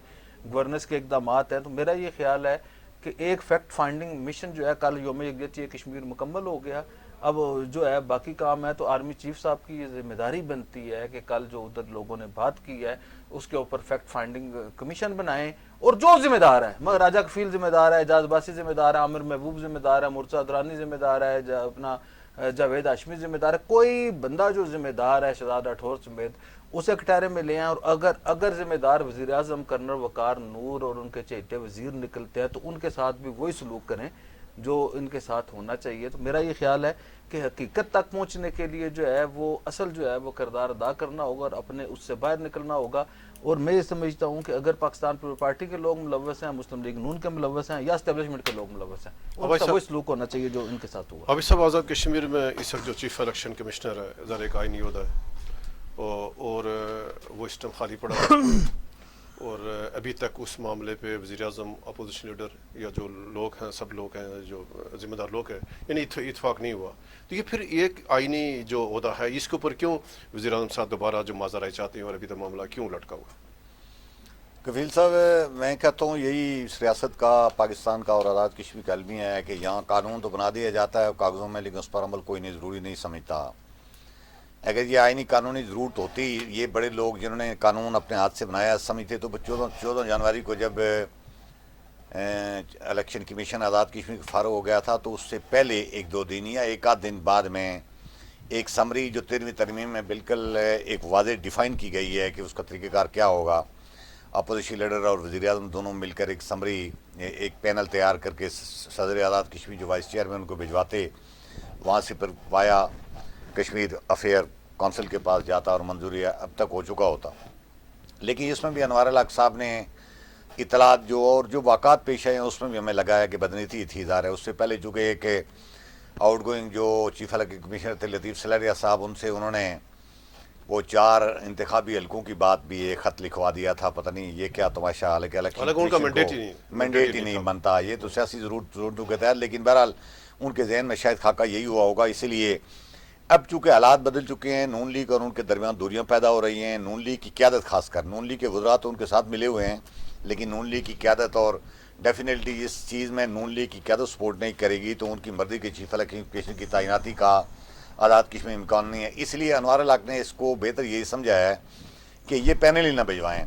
گورننس کے اقدامات ہیں. تو میرا یہ خیال ہے کہ ایک فیکٹ فائنڈنگ مشن جو ہے کل یوم یکجہتی کشمیر مکمل ہو گیا. اب جو ہے باقی کام ہے تو آرمی چیف صاحب کی یہ ذمہ داری بنتی ہے کہ کل جو ادھر لوگوں نے بات کی ہے اس کے اوپر فیکٹ فائنڈنگ کمیشن بنائیں, اور جو ذمہ دار ہے, مگر راجہ کفیل ذمہ دار ہے, اعجاز باسی ذمہ دار ہے, عامر محبوب ذمہ دار ہے, مرتضیٰ ادرانی ذمہ دار ہے, اپنا جاوید ہاشمی ذمہ دار ہے, کوئی بندہ جو ذمہ دار ہے شہزاد راٹھور سمیت اسے کٹہرے میں لے آئیں. اور اگر ذمہ دار وزیر اعظم کرنل وقار نور اور ان کے چہیتے وزیر نکلتے ہیں تو ان کے ساتھ بھی وہی سلوک کریں جو ان کے ساتھ ہونا چاہیے. تو میرا یہ خیال ہے کہ حقیقت تک پہنچنے کے لیے جو ہے وہ اصل جو ہے وہ کردار ادا کرنا ہوگا اور اپنے اس سے باہر نکلنا ہوگا. اور میں یہ سمجھتا ہوں کہ اگر پاکستان پیپلز پارٹی کے لوگ ملوث ہیں, مسلم لیگ نون کے ملوث ہیں, یا اسٹیبلشمنٹ کے لوگ ملوث ہیں, ان کا وہی سلوک ہونا چاہیے جو ان کے ساتھ ہوا. ابھی سب آزاد کشمیر میں اس وقت جو چیف الیکشن کمشنر ہے ذرا ایک آئینی عہدہ ہے اور وہ اس ٹائم خالی پڑا ہے, اور ابھی تک اس معاملے پہ وزیر اعظم, اپوزیشن لیڈر یا جو لوگ ہیں, سب لوگ ہیں جو ذمہ دار لوگ ہیں, یعنی اتفاق نہیں ہوا. تو یہ پھر ایک آئینی جو عہدہ ہے اس کے اوپر کیوں وزیر اعظم صاحب دوبارہ جو معذرہ چاہتے ہیں اور ابھی تک معاملہ کیوں لٹکا ہوا؟ کفیل صاحب, میں کہتا ہوں یہی اس ریاست کا, پاکستان کا اور آزاد کشمیر کا المیہ ہے کہ یہاں قانون تو بنا دیا جاتا ہے کاغذوں میں, لیکن اس پر عمل کوئی نہیں ضروری نہیں سمجھتا. اگر یہ آئینی قانونی ضرورت ہوتی, یہ بڑے لوگ جنہوں نے قانون اپنے ہاتھ سے بنایا سمجھتے تو 14 جنوری کو جب الیکشن کمیشن آزاد کشمیر فارغ ہو گیا تھا تو اس سے پہلے 1-2 دن یا 1 آدھ دن بعد میں ایک سمری جو 13ویں ترمیم میں بالکل ایک واضح ڈیفائن کی گئی ہے کہ اس کا طریقہ کار کیا ہوگا, اپوزیشن لیڈر اور وزیر اعظم دونوں مل کر ایک سمری, ایک پینل تیار کر کے صدر آزاد کشمیر جو وائس چیئرمین ان کو بھجواتے, وہاں سے پھر وایا کشمیر افیئر کونسل کے پاس جاتا اور منظوری اب تک ہو چکا ہوتا. لیکن اس میں بھی انوار الحق صاحب نے اطلاعات جو اور جو واقعات پیش آئے ہیں اس میں بھی ہمیں لگا ہے کہ بدنیتی تھی ظاہر ہے. اس سے پہلے چونکہ ایک آؤٹ گوئنگ جو چیف الیکشن کمشنر تھے لطیف سلریا صاحب, ان سے انہوں نے وہ 4 انتخابی حلقوں کی بات بھی ایک خط لکھوا دیا تھا. پتہ نہیں یہ کیا تماشا, حالانکہ الیکشن مینڈیٹ ہی نہیں بنتا, یہ تو سیاسی ضرورتوں کے تحت, لیکن بہرحال ان کے ذہن میں شاید خاکہ یہی ہوا ہوگا. اسی لیے اب چونکہ حالات بدل چکے ہیں, نون لیگ اور ان کے درمیان دوریاں پیدا ہو رہی ہیں. نون لیگ کی قیادت, خاص کر نون لیگ کے وزراء تو ان کے ساتھ ملے ہوئے ہیں, لیکن نون لیگ کی قیادت, اور ڈیفینیٹلی اس چیز میں نون لیگ کی قیادت سپورٹ نہیں کرے گی تو ان کی مرضی کے چیف الیکشن کمیشن کی تعیناتی کا آزاد کشمیر میں امکان نہیں ہے. اس لیے انوار الحق نے اس کو بہتر یہی سمجھا ہے کہ یہ پینل ہی نہ بھجوائیں.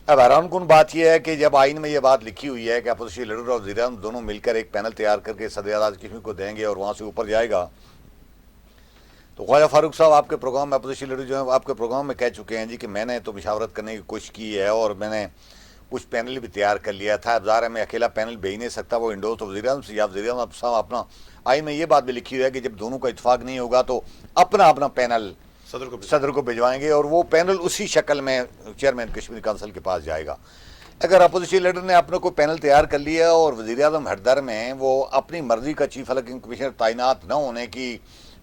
اب حیران کن بات یہ ہے کہ جب آئین میں یہ بات لکھی ہوئی ہے کہ اپوزیشن لیڈر اور وزیر اعظم دونوں مل کر ایک پینل تیار کر کے صدر آزاد کشمیر کو دیں گے اور وہاں سے اوپر جائے گا, تو خواجہ فاروق صاحب آپ کے پروگرام میں, اپوزیشن لیڈر جو ہیں آپ کے پروگرام میں کہہ چکے ہیں جی کہ میں نے تو مشاورت کرنے کی کوشش کی ہے اور میں نے کچھ پینل بھی تیار کر لیا تھا. اب ظاہر ہے میں اکیلا پینل بھیج نہیں سکتا, وہ انڈور تو وزیر اعظم سے, یا وزیر اعظم صاحب اپنا, آئی میں یہ بات بھی لکھی ہوئی ہے کہ جب دونوں کا اتفاق نہیں ہوگا تو اپنا پینل صدر کو بھجوائیں گے اور وہ پینل اسی شکل میں چیئرمین کشمیر کونسل کے پاس جائے گا. اگر اپوزیشن لیڈر نے اپنے کو پینل تیار کر لیا اور وزیر اعظم ہردر میں وہ اپنی مرضی کا چیف الیکشن کمیشنر تعینات نہ ہونے کی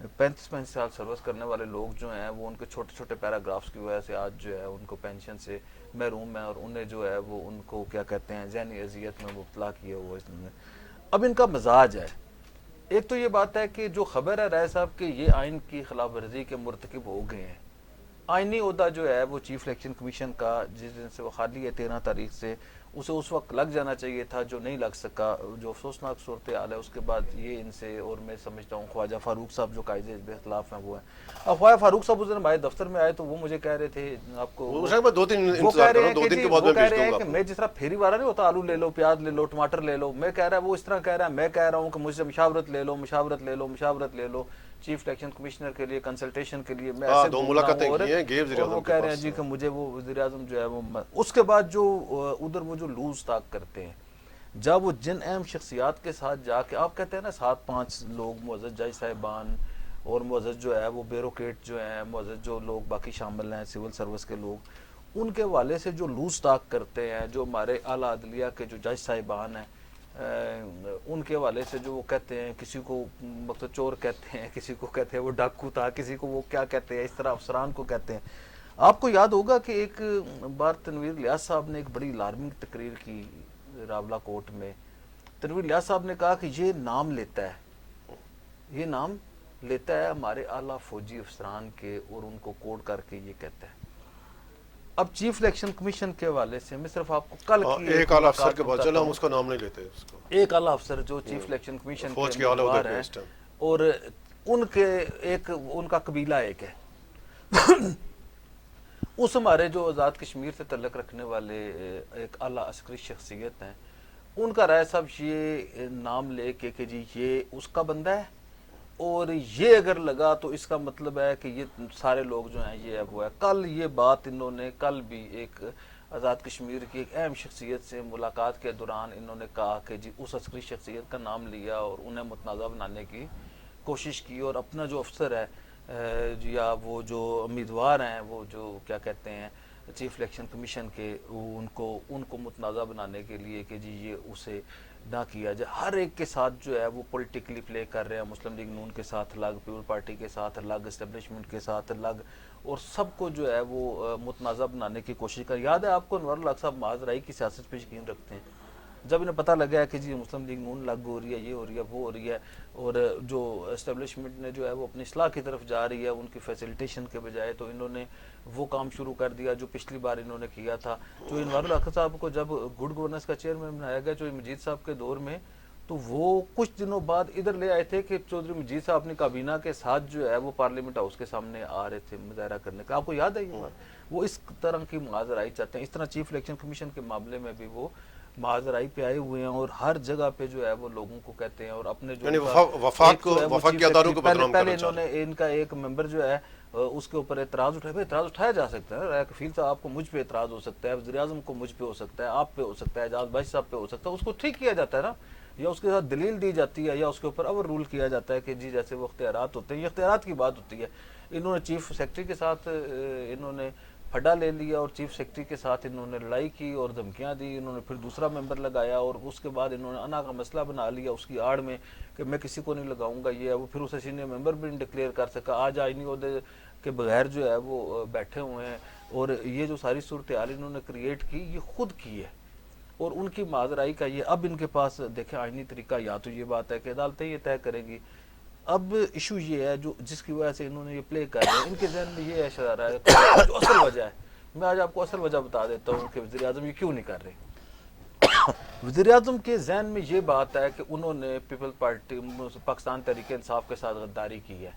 35 سال سروس کرنے والے لوگ جو ہیں وہ ان کے چھوٹے چھوٹے پیراگرافس کی وجہ سے آج جو ہے ان کو پینشن سے محروم ہیں، اور انہیں جو ہے وہ ان کو کیا کہتے ہیں ذہنی اذیت میں مبتلا کیا ہوا اس نے۔ اب ان کا مزاج ہے، ایک تو یہ بات ہے کہ جو خبر ہے رائے صاحب کہ یہ آئین کی خلاف ورزی کے مرتکب ہو گئے ہیں، آئینی عہدہ جو ہے وہ چیف الیکشن کمیشن کا جس دن سے وہ خالی ہے 13 تاریخ سے، اسے اس وقت لگ جانا چاہیے تھا جو نہیں لگ سکا، جو افسوسناک صورتحال ہے۔ اس کے بعد یہ ان سے، اور میں سمجھتا ہوں خواجہ فاروق صاحب جو قائد حزب اختلاف ہیں وہ ہیں، اب خواجہ فاروق صاحب اس دن ہمارے دفتر میں آئے تو وہ مجھے کہہ رہے تھے آپ کو، وہ میں 2 دن وہ انتظار کہہ کر رہے رہا ہیں ہوں، 2 کہ دن جی کے بعد وہ میں کہہ بھیج رہے دوں ہیں گا کہ آپ میں جس طرح پھیری والا نہیں ہوتا، آلو لے لو، پیاز لے لو، ٹماٹر لے لو، میں کہہ رہا ہے وہ اس طرح کہہ رہا ہے، میں کہہ رہا ہوں کہ مجھ سے مشاورت لے لو، مشاورت لے لو، مشاورت لے لو چیف الیکشن کمشنر کے لیے کنسلٹیشن کے لیے، میں ایسے 2 گھوم رہا ملاقاتیں ہوں، کی ہیں، گئے وزیر اور وہ اعظم کہہ کے رہے ہیں پاس۔ جی کہ مجھے وہ وزیر اعظم جو ہے وہ، اس کے بعد جو ادھر وہ جو لوز طاق کرتے ہیں، جب وہ جن اہم شخصیات کے ساتھ جا کے آپ کہتے ہیں نا 7-5 لوگ معزز جج صاحبان اور معزز جو ہے وہ بیوروکریٹ جو ہیں، معزز جو لوگ باقی شامل ہیں سول سروس کے لوگ، ان کے حوالے سے جو لوز طاق کرتے ہیں، جو ہمارے اعلیٰ عدلیہ کے جو جج صاحبان ہیں ان کے حوالے سے جو وہ کہتے ہیں، کسی کو مطلب چور کہتے ہیں، کسی کو کہتے ہیں وہ ڈاکو تھا، کسی کو وہ کیا کہتے ہیں، اس طرح افسران کو کہتے ہیں۔ آپ کو یاد ہوگا کہ ایک بار تنویر الیاس صاحب نے ایک بڑی الارمنگ تقریر کی راولہ کوٹ میں، تنویر الیاس صاحب نے کہا کہ یہ نام لیتا ہے، یہ نام لیتا ہے ہمارے اعلیٰ فوجی افسران کے، اور ان کو کوڈ کر کے یہ کہتا ہے۔ اب چیف الیکشن کمیشن کے حوالے سے میں صرف آپ کو کل کی ایک اعلیٰ افسر کے بعد چلو ہم اس کا نام نہیں لیتے، اس کو ایک اعلیٰ افسر جو چیف الیکشن کمیشن فوج کے کے اعلیٰ امیدوار عہدے پہ ہیں، اس ٹائم، اور ان کے ایک ان کا قبیلہ ایک ہے اس ہمارے جو آزاد کشمیر سے تعلق رکھنے والے ایک اعلیٰ عسکری شخصیت ہیں، ان کا رائے صاحب یہ نام لے کے کہ جی یہ اس کا بندہ ہے، اور یہ اگر لگا تو اس کا مطلب ہے کہ یہ سارے لوگ جو ہیں یہ وہ ہے۔ کل یہ بات انہوں نے کل بھی ایک آزاد کشمیر کی ایک اہم شخصیت سے ملاقات کے دوران انہوں نے کہا کہ جی اس عسکری شخصیت کا نام لیا اور انہیں متنازع بنانے کی کوشش کی، اور اپنا جو افسر ہے یا وہ جو امیدوار ہیں، وہ جو کیا کہتے ہیں چیف الیکشن کمیشن کے، ان کو متنازع بنانے کے لیے کہ جی یہ اسے نہ کیا جائے۔ ہر ایک کے ساتھ جو ہے وہ پولیٹیکلی پلے کر رہے ہیں، مسلم لیگ نون کے ساتھ الگ، پیپل پارٹی کے ساتھ الگ، اسٹیبلشمنٹ کے ساتھ الگ، اور سب کو جو ہے وہ متنازع بنانے کی کوشش کر۔ یاد ہے آپ کو انوار الحق صاحب معاذ رائی کی سیاست پہ یقین رکھتے ہیں، جب انہیں پتہ لگا ہے کہ جی مسلم لیگ نون لگ ہو رہی ہے، یہ ہو رہی ہے، وہ ہو رہی ہے، اور جو اسٹیبلشمنٹ نے جو ہے وہ اپنی اصلاح کی طرف جا رہی ہے ان کی فیسیلیٹیشن کے بجائے، تو انہوں نے وہ کام شروع کر دیا جو پچھلی بار انہوں نے کیا تھا۔ جو انوار الحق صاحب کو جب گڈ گورننس کا چیئرمین بنایا گیا چودھری مجید صاحب کے دور میں، تو وہ کچھ دنوں بعد ادھر لے آئے تھے کہ چودھری مجید صاحب اپنی کابینہ کے ساتھ جو ہے وہ پارلیمنٹ ہاؤس کے سامنے آ رہے تھے مظاہرہ کرنے کا۔ آپ کو یاد ہے یہ بات؟ وہ اس طرح کی معاذ رائی چاہتے ہیں، اس طرح چیف الیکشن کمیشن کے معاملے میں بھی وہ معاذ رائی پہ آئے ہوئے ہیں، اور ہر جگہ پہ جو ہے وہ لوگوں کو کہتے ہیں، اور اپنے جو یعنی وفاق کے اداروں کو بدنام پہلے کرنا انہوں نے ان کا ایک ممبر جو ہے اس کے اوپر اعتراض اٹھایا۔ اعتراض اٹھایا جا سکتا ہے، رائے کفیل صاحب آپ کو مجھ پہ اعتراض ہو سکتا ہے، وزیر اعظم کو مجھ پہ ہو سکتا ہے، آپ پہ ہو سکتا ہے، اعجاز بخش صاحب پہ ہو سکتا ہے، اس کو ٹھیک کیا جاتا ہے نا، یا اس کے ساتھ دلیل دی جاتی ہے، یا اس کے اوپر اوور رول کیا جاتا ہے کہ جی جیسے وہ اختیارات ہوتے ہیں، یہ اختیارات کی بات ہوتی ہے۔ انہوں نے چیف سیکرٹری کے ساتھ انہوں نے پھڈا لے لیا، اور چیف سیکرٹری کے ساتھ انہوں نے لڑائی کی اور دھمکیاں دی، انہوں نے پھر دوسرا ممبر لگایا، اور اس کے بعد انہوں نے انا کا مسئلہ بنا لیا اس کی آڑ میں کہ میں کسی کو نہیں لگاؤں گا، یہ ہے وہ، پھر اسے سینئر ممبر بھی نہیں ڈکلیئر کر سکا، آج آئینی عہدے کے بغیر جو ہے وہ بیٹھے ہوئے ہیں، اور یہ جو ساری صورتحال انہوں نے کریٹ کی یہ خود کی ہے، اور ان کی معاذ رائی کا یہ اب ان کے پاس دیکھیں آئینی طریقہ، یا تو یہ بات ہے کہ عدالتیں یہ طے کریں گی۔ اب ایشو یہ ہے جو جس کی وجہ سے انہوں نے یہ پلے کر رہے ہیں، ان کے ذہن میں یہ اشارہ ہے جو اصل وجہ ہے، میں آج آپ کو اصل وجہ بتا دیتا ہوں کہ وزیر اعظم یہ کیوں نہیں کر رہے۔ وزیر اعظم کے ذہن میں یہ بات ہے کہ انہوں نے پیپل پارٹی پاکستان تحریک انصاف کے ساتھ غداری کی ہے،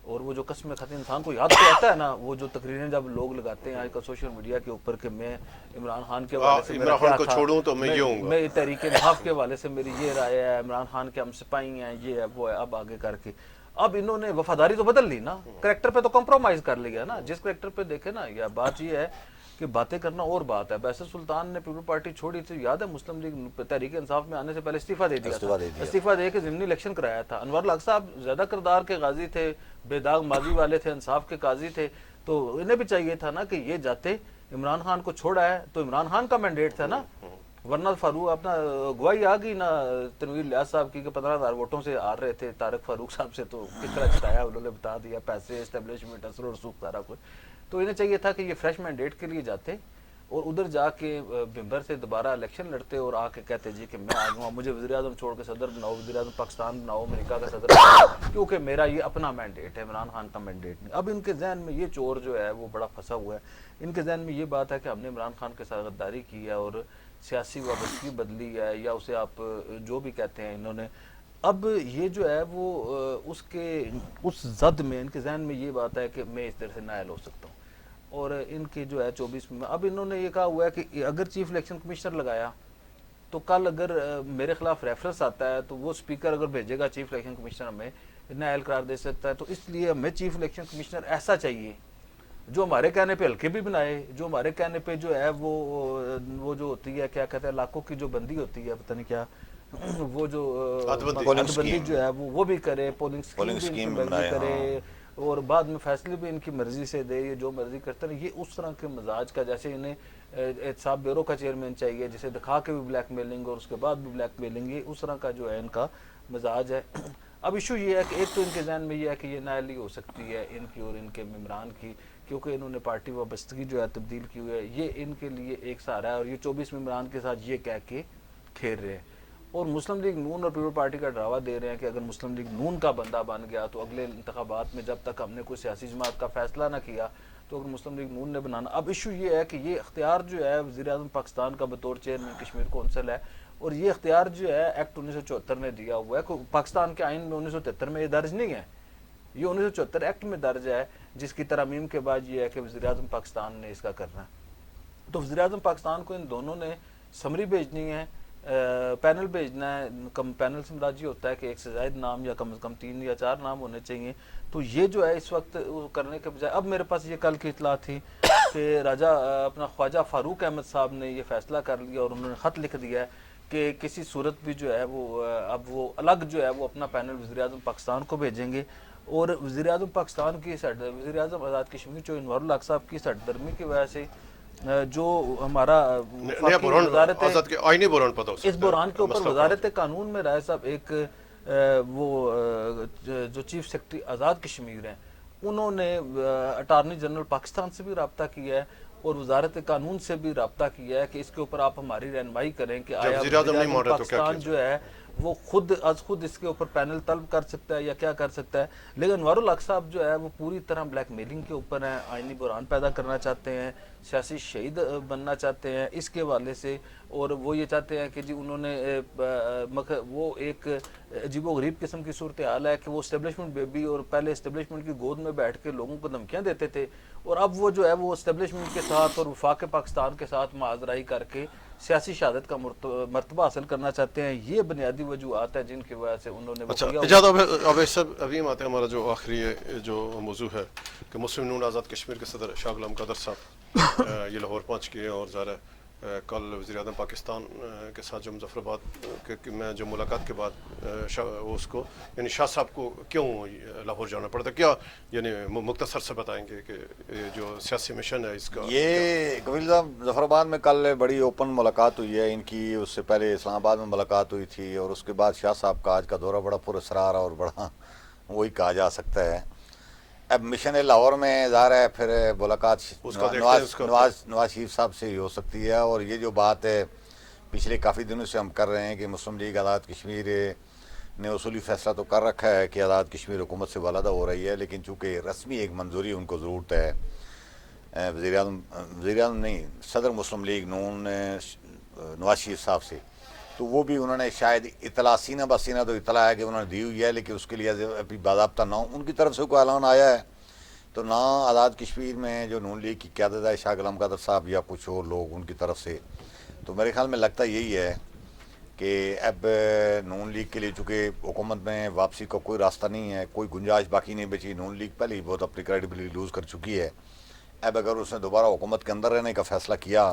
اور وہ جو قسم خط انسان کو یاد تو آتا ہے نا، وہ جو تقریریں جب لوگ لگاتے ہیں آج کل سوشل میڈیا کے اوپر کہ میں عمران خان کے حوالے سے میرا کیا تھا، چھوڑوں تو میں یہ ہوں گا، میں تحریک انصاف کے حوالے سے میری یہ رائے ہے، عمران خان کے ہم سپاہی ہیں، یہ ہے وہ ہے، اب آگے کر کے اب انہوں نے وفاداری تو بدل لی نا، کریکٹر پہ تو کمپرومائز کر لیا نا، جس کریکٹر پہ دیکھے نا، یا بات یہ ہے کہ باتیں کرنا اور بات ہے۔ بیسر سلطان نے پیپل پارٹی چھوڑی تھی، یاد ہے مسلم لیگ تحریک انصاف میں آنے سے پہلے استعفیٰ دے دیا تھا، استعفیٰ دے کے ضمنی الیکشن کرایا تھا۔ انوار الحق صاحب زیادہ کردار کے غازی تھے، بے داغ ماضی والے تھے، انصاف کے قاضی تھے، تو انہیں بھی چاہیے تھا نا کہ یہ جاتے عمران خان کو چھوڑا ہے تو عمران خان کا مینڈیٹ تھا نا ورنہ فاروق اپنا گواہی آ گئی نا تنویر الیاس صاحب کی کہ 15,000 ووٹوں سے ہار رہے تھے طارق فاروق صاحب سے، تو کس طرح جتایا انہوں نے بتا دیا، پیسے، اسٹیبلشمنٹ، اثر و رسوخ، سارا کچھ. تو انہیں چاہیے تھا کہ یہ فریش مینڈیٹ کے لیے جاتے اور ادھر جا کے ممبر سے دوبارہ الیکشن لڑتے اور آ کے کہتے جی کہ میں آ گیا مجھے وزیر اعظم چھوڑ کے صدر بناؤ، وزیر اعظم پاکستان بناؤ، امریکہ کا صدر بناؤ، کیونکہ میرا یہ اپنا مینڈیٹ ہے، عمران خان کا مینڈیٹ نہیں. اب ان کے ذہن میں یہ چور جو ہے وہ بڑا پھنسا ہوا ہے. ان کے ذہن میں یہ بات ہے کہ ہم نے عمران خان کے ساتھ غداری کی ہے اور سیاسی وابستگی بدلی ہے، یا اسے آپ جو بھی کہتے ہیں انہوں نے. اب یہ جو ہے وہ اس زد میں ان کے ذہن میں یہ بات ہے کہ میں اس طرح سے نائل ہو سکتا ہوں. اور ان کے جو ہے 24 میں اب انہوں نے یہ کہا ہوا ہے کہ اگر چیف الیکشن کمشنر لگایا تو کل اگر میرے خلاف ریفرنس آتا ہے تو وہ اسپیکر اگر بھیجے گا چیف الیکشن کمشنر ہمیں نائل قرار دے سکتا ہے. تو اس لیے ہمیں چیف الیکشن کمشنر ایسا چاہیے جو ہمارے کہنے پہ ہلکے بھی بنائے، جو ہمارے کہنے پہ جو ہے وہ جو ہوتی ہے کیا کہتے ہیں علاقوں کی جو بندی ہوتی ہے پتہ نہیں کیا وہ جو بندی جو ہے وہ بھی کرے، پولنگ اسکیم بھی کرے اور بعد میں فیصلے بھی ان کی مرضی سے دے، یہ جو مرضی کرتے ہیں. یہ اس طرح کے مزاج کا، جیسے انہیں احتساب بیورو کا چیئرمین چاہیے جسے دکھا کے بھی بلیک میلنگ اور اس کے بعد بھی بلیک میلنگ، یہ اس طرح کا جو ہے ان کا مزاج ہے. اب ایشو یہ ہے کہ ایک تو ان کے ذہن میں یہ ہے کہ یہ نائل ہی ہو سکتی ہے ان کی اور ان کے ممبران کی، کیونکہ انہوں نے پارٹی وابستگی جو ہے تبدیل کی ہوئی ہے. یہ ان کے لیے ایک سہارا ہے اور یہ 24 ممبران کے ساتھ یہ کہہ کے کھیل رہے ہیں اور مسلم لیگ نون اور پیپل پارٹی کا ڈراوا دے رہے ہیں کہ اگر مسلم لیگ نون کا بندہ بن گیا تو اگلے انتخابات میں جب تک ہم نے کوئی سیاسی جماعت کا فیصلہ نہ کیا تو اگر مسلم لیگ نون نے بنانا. اب ایشو یہ ہے کہ یہ اختیار جو ہے وزیر اعظم پاکستان کا بطور چیئرمین کشمیر کونسل ہے اور یہ اختیار جو ہے ایکٹ 1974 نے دیا ہوا ہے. پاکستان کے آئین میں 1973 میں یہ درج نہیں ہے، یہ 1974 ایکٹ میں درج ہے جس کی ترامیم کے بعد یہ ہے کہ وزیر اعظم پاکستان نے اس کا کرنا ہے. تو وزیر اعظم پاکستان کو ان دونوں نے سمری بھیجنی ہے، پینل بھیجنا ہے. پینل سے مراد یہ ہوتا ہے کہ ایک سے زائد نام یا کم از کم 3 یا 4 نام ہونے چاہیے. تو یہ جو ہے اس وقت کرنے کے بجائے اب میرے پاس یہ کل کی اطلاع تھی کہ اپنا خواجہ فاروق احمد صاحب نے یہ فیصلہ کر لیا اور انہوں نے خط لکھ دیا ہے کہ کسی صورت بھی جو ہے وہ اب وہ الگ جو ہے وہ اپنا پینل وزیر اعظم پاکستان کو بھیجیں گے. اور وزیر اعظم پاکستان کی وزیر اعظم آزاد کشمیر جو انوار الحق صاحب کی سرگرمی کی وجہ سے جو ہمارا اس بحران کے اوپر وزارت قانون میں رائے صاحب ایک وہ جو چیف سیکرٹری آزاد کشمیر ہیں انہوں نے اٹارنی جنرل پاکستان سے بھی رابطہ کیا ہے اور وزارت قانون سے بھی رابطہ کیا ہے کہ اس کے اوپر آپ ہماری رہنمائی کریں کہ آیا وزیر اعظم پاکستان جو ہے وہ خود اس کے اوپر پینل طلب کر سکتا ہے یا کیا کر سکتا ہے. لیکن انوار الحق صاحب جو ہے وہ پوری طرح بلیک میلنگ کے اوپر ہیں، آئینی بحران پیدا کرنا چاہتے ہیں، سیاسی شہید بننا چاہتے ہیں اس کے حوالے سے. اور وہ یہ چاہتے ہیں کہ جی انہوں نے وہ ایک عجیب و غریب قسم کی صورتحال ہے کہ وہ اسٹیبلشمنٹ بیبی اور پہلے اسٹیبلشمنٹ کی گود میں بیٹھ کے لوگوں کو دھمکیاں دیتے تھے اور اب وہ جو ہے وہ اسٹیبلشمنٹ کے ساتھ اور وفاق پاکستان کے ساتھ معاذرائی کر کے سیاسی شہادت کا مرتبہ حاصل کرنا چاہتے ہیں. یہ بنیادی وجوہات ہیں جن کی وجہ سے انہوں نے ابھی آتے ہیں. ہمارا جو آخری جو موضوع ہے کہ مسلم نون آزاد کشمیر کے صدر شاہ غلام قادر صاحب یہ لاہور پہنچ گئے اور ظاہر کل وزیر اعظم پاکستان کے ساتھ جو مظفر آباد میں جو ملاقات کے بعد اس کو یعنی شاہ صاحب کو کیوں لاہور جانا پڑتا، کیا یعنی مختصر سے بتائیں گے کہ جو سیاسی مشن ہے اس کا؟ یہ قبیل صاحب مظفر آباد میں کل بڑی اوپن ملاقات ہوئی ہے ان کی، اس سے پہلے اسلام آباد میں ملاقات ہوئی تھی اور اس کے بعد شاہ صاحب کا آج کا دورہ بڑا پراسرار اور بڑا وہی کہا جا سکتا ہے. اب مشن لاہور میں ظاہر ہے پھر ملاقات نواز شریف صاحب سے ہی ہو سکتی ہے. اور یہ جو بات ہے پچھلے کافی دنوں سے ہم کر رہے ہیں کہ مسلم لیگ آزاد کشمیر نے اصولی فیصلہ تو کر رکھا ہے کہ آزاد کشمیر حکومت سے والدہ ہو رہی ہے، لیکن چونکہ رسمی ایک منظوری ان کو ضرورت ہے وزیر اعظم نہیں صدر مسلم لیگ نون نواز شریف صاحب سے، تو وہ بھی انہوں نے شاید اطلاع سینہ بسینہ تو اطلاع ہے کہ انہوں نے دی ہوئی ہے، لیکن اس کے لیے ابھی باضابطہ نہ ان کی طرف سے کوئی اعلان آیا ہے تو نہ آزاد کشمیر میں جو نون لیگ کی قیادت ہے شاہ غلام قادر صاحب یا کچھ اور لوگ ان کی طرف سے. تو میرے خیال میں لگتا یہی ہے کہ اب نون لیگ کے لیے چونکہ حکومت میں واپسی کا کوئی راستہ نہیں ہے، کوئی گنجائش باقی نہیں بچی. نون لیگ پہلے ہی بہت اپنی کریڈیبلٹی لوز کر چکی ہے. اب اگر اس نے دوبارہ حکومت کے اندر رہنے کا فیصلہ کیا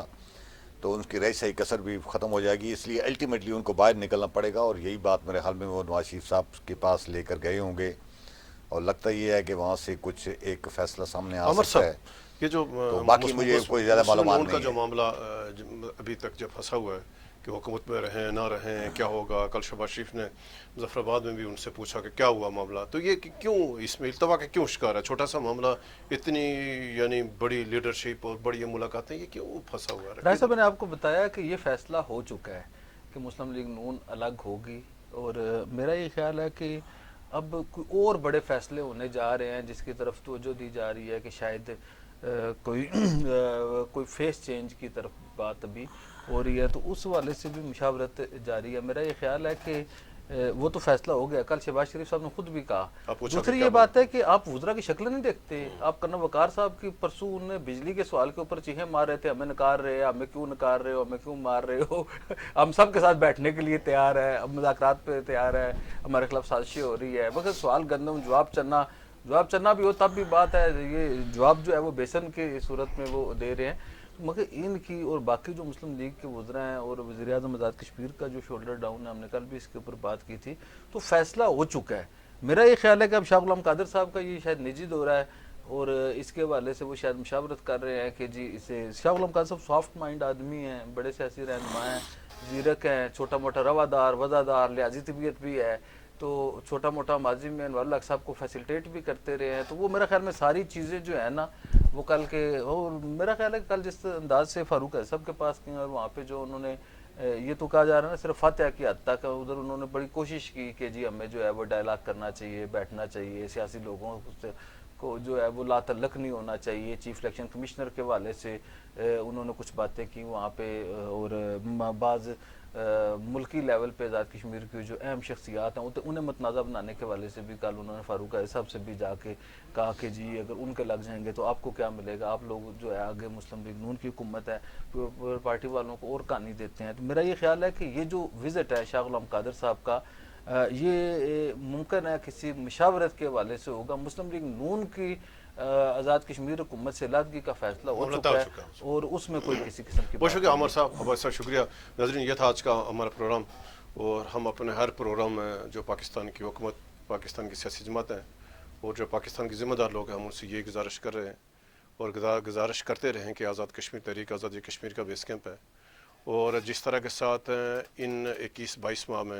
تو ان کی رئیس کثر بھی ختم ہو جائے گی، اس لیے الٹیمیٹلی ان کو باہر نکلنا پڑے گا. اور یہی بات میرے خیال میں وہ نواز شریف صاحب کے پاس لے کر گئے ہوں گے اور لگتا یہ ہے کہ وہاں سے کچھ ایک فیصلہ سامنے آ سکتا ہے. یہ جو باقی مجھے کوئی زیادہ معلومات نہیں کا جو معاملہ ابھی تک جب پھنسا ہوا ہے کہ کہ حکومت میں رہیں نہ رہیں کیا ہوگا. کل شہباز شریف نے مظفر آباد میں بھی ان سے پوچھا کہ کیا ہوا معاملہ. تو یہ کہ کیوں اس میں التوا کا کیوں شکار ہے؟ چھوٹا سا معاملہ اتنی یعنی بڑی لیڈرشپ اور بڑی ملاقاتیں یہ کیوں پھنسا ہوا ہے؟ راجہ صاحب، میں نے آپ کو بتایا کہ یہ فیصلہ ہو چکا ہے کہ مسلم لیگ نون الگ ہوگی، اور میرا یہ خیال ہے کہ اب کوئی اور بڑے فیصلے ہونے جا رہے ہیں جس کی طرف توجہ دی جا رہی ہے کہ شاید کوئی فیس چینج کی طرف بات ابھی ہو رہی ہے، تو اس حوالے سے بھی مشاورت جاری ہے. میرا یہ خیال ہے کہ وہ تو فیصلہ ہو گیا. کل شہباز شریف صاحب نے خود بھی کہا. دوسری یہ بات ہے کہ آپ وزراء کی شکلیں نہیں دیکھتے. آپ کرنا وقار صاحب کی پرسوں انہیں بجلی کے سوال کے اوپر چیخیں مار رہے تھے، ہمیں نکار رہے ہیں، ہمیں کیوں نکار رہے ہو، ہمیں کیوں مار رہے ہو، ہم سب کے ساتھ بیٹھنے کے لیے تیار ہے، ہم مذاکرات پہ تیار ہے، ہمارے خلاف سازشیں ہو رہی ہے. مگر سوال گندم جواب چنا بھی ہو تب بھی بات ہے، یہ جواب جو ہے وہ بیسن کی صورت میں وہ دے رہے ہیں. مگر ان کی اور باقی جو مسلم لیگ کے وزراء ہیں اور وزیر اعظم آزاد کشمیر کا جو شولڈر ڈاؤن ہے، ہم نے کل بھی اس کے اوپر بات کی تھی، تو فیصلہ ہو چکا ہے. میرا یہ خیال ہے کہ اب شاہ غلام قادر صاحب کا یہ شاید نجی دورہ ہے، اور اس کے حوالے سے وہ شاید مشاورت کر رہے ہیں کہ جی اسے. شاہ غلام قادر صاحب سافٹ مائنڈ آدمی ہیں، بڑے سیاسی رہنما ہیں، زیرک ہیں، چھوٹا موٹا روادار وزادار لحاظی طبیعت بھی ہے، تو چھوٹا موٹا ماضی میں انوار الحق صاحب کو فیسیلیٹیٹ بھی کرتے رہے ہیں. تو وہ میرا خیال میں ساری چیزیں جو ہیں نا وہ کل کے، اور میرا خیال ہے کہ کل جس انداز سے فاروق اعظم کے پاس گئے اور وہاں پہ جو انہوں نے یہ تو کہا جا رہا ہے نا صرف فاتحہ کی حد تک، ادھر انہوں نے بڑی کوشش کی کہ جی ہمیں جو ہے وہ ڈائلاگ کرنا چاہیے، بیٹھنا چاہیے، سیاسی لوگوں کو جو ہے وہ لا تعلق نہیں ہونا چاہیے. چیف الیکشن کمشنر کے حوالے سے انہوں نے کچھ باتیں کی وہاں پہ، اور بعض ملکی لیول پہ آزاد کشمیر کی جو اہم شخصیات ہیں انہیں متنازع بنانے کے حوالے سے بھی کل انہوں نے فاروق اعظم صاحب سے بھی جا کے کہا کہ جی اگر ان کے لگ جائیں گے تو آپ کو کیا ملے گا، آپ لوگ جو ہے آگے مسلم لیگ نون کی حکومت ہے پارٹی والوں کو اور کہانی دیتے ہیں. تو میرا یہ خیال ہے کہ یہ جو وزٹ ہے شاہ غلام قادر صاحب کا، یہ ممکن ہے کسی مشاورت کے حوالے سے ہوگا. مسلم لیگ نون کی آزاد کشمیر حکومت سے علیحدگی کا فیصلہ ہو چکا ہے، اور اس میں کوئی کسی قسم کی بہت شکریہ عمر صاحب. بہت سا شکریہ. ناظرین، یہ تھا آج کا ہمارا پروگرام، اور ہم اپنے ہر پروگرام میں جو پاکستان کی حکومت، پاکستان کی سیاسی جماعتیں اور جو پاکستان کے ذمہ دار لوگ ہیں ہم ان سے یہ گزارش کر رہے ہیں اور گزارش کرتے رہیں کہ آزاد کشمیر تحریک آزادی کشمیر کا بیس کیمپ ہے، اور جس طرح کے ساتھ ان 21-22 ماہ میں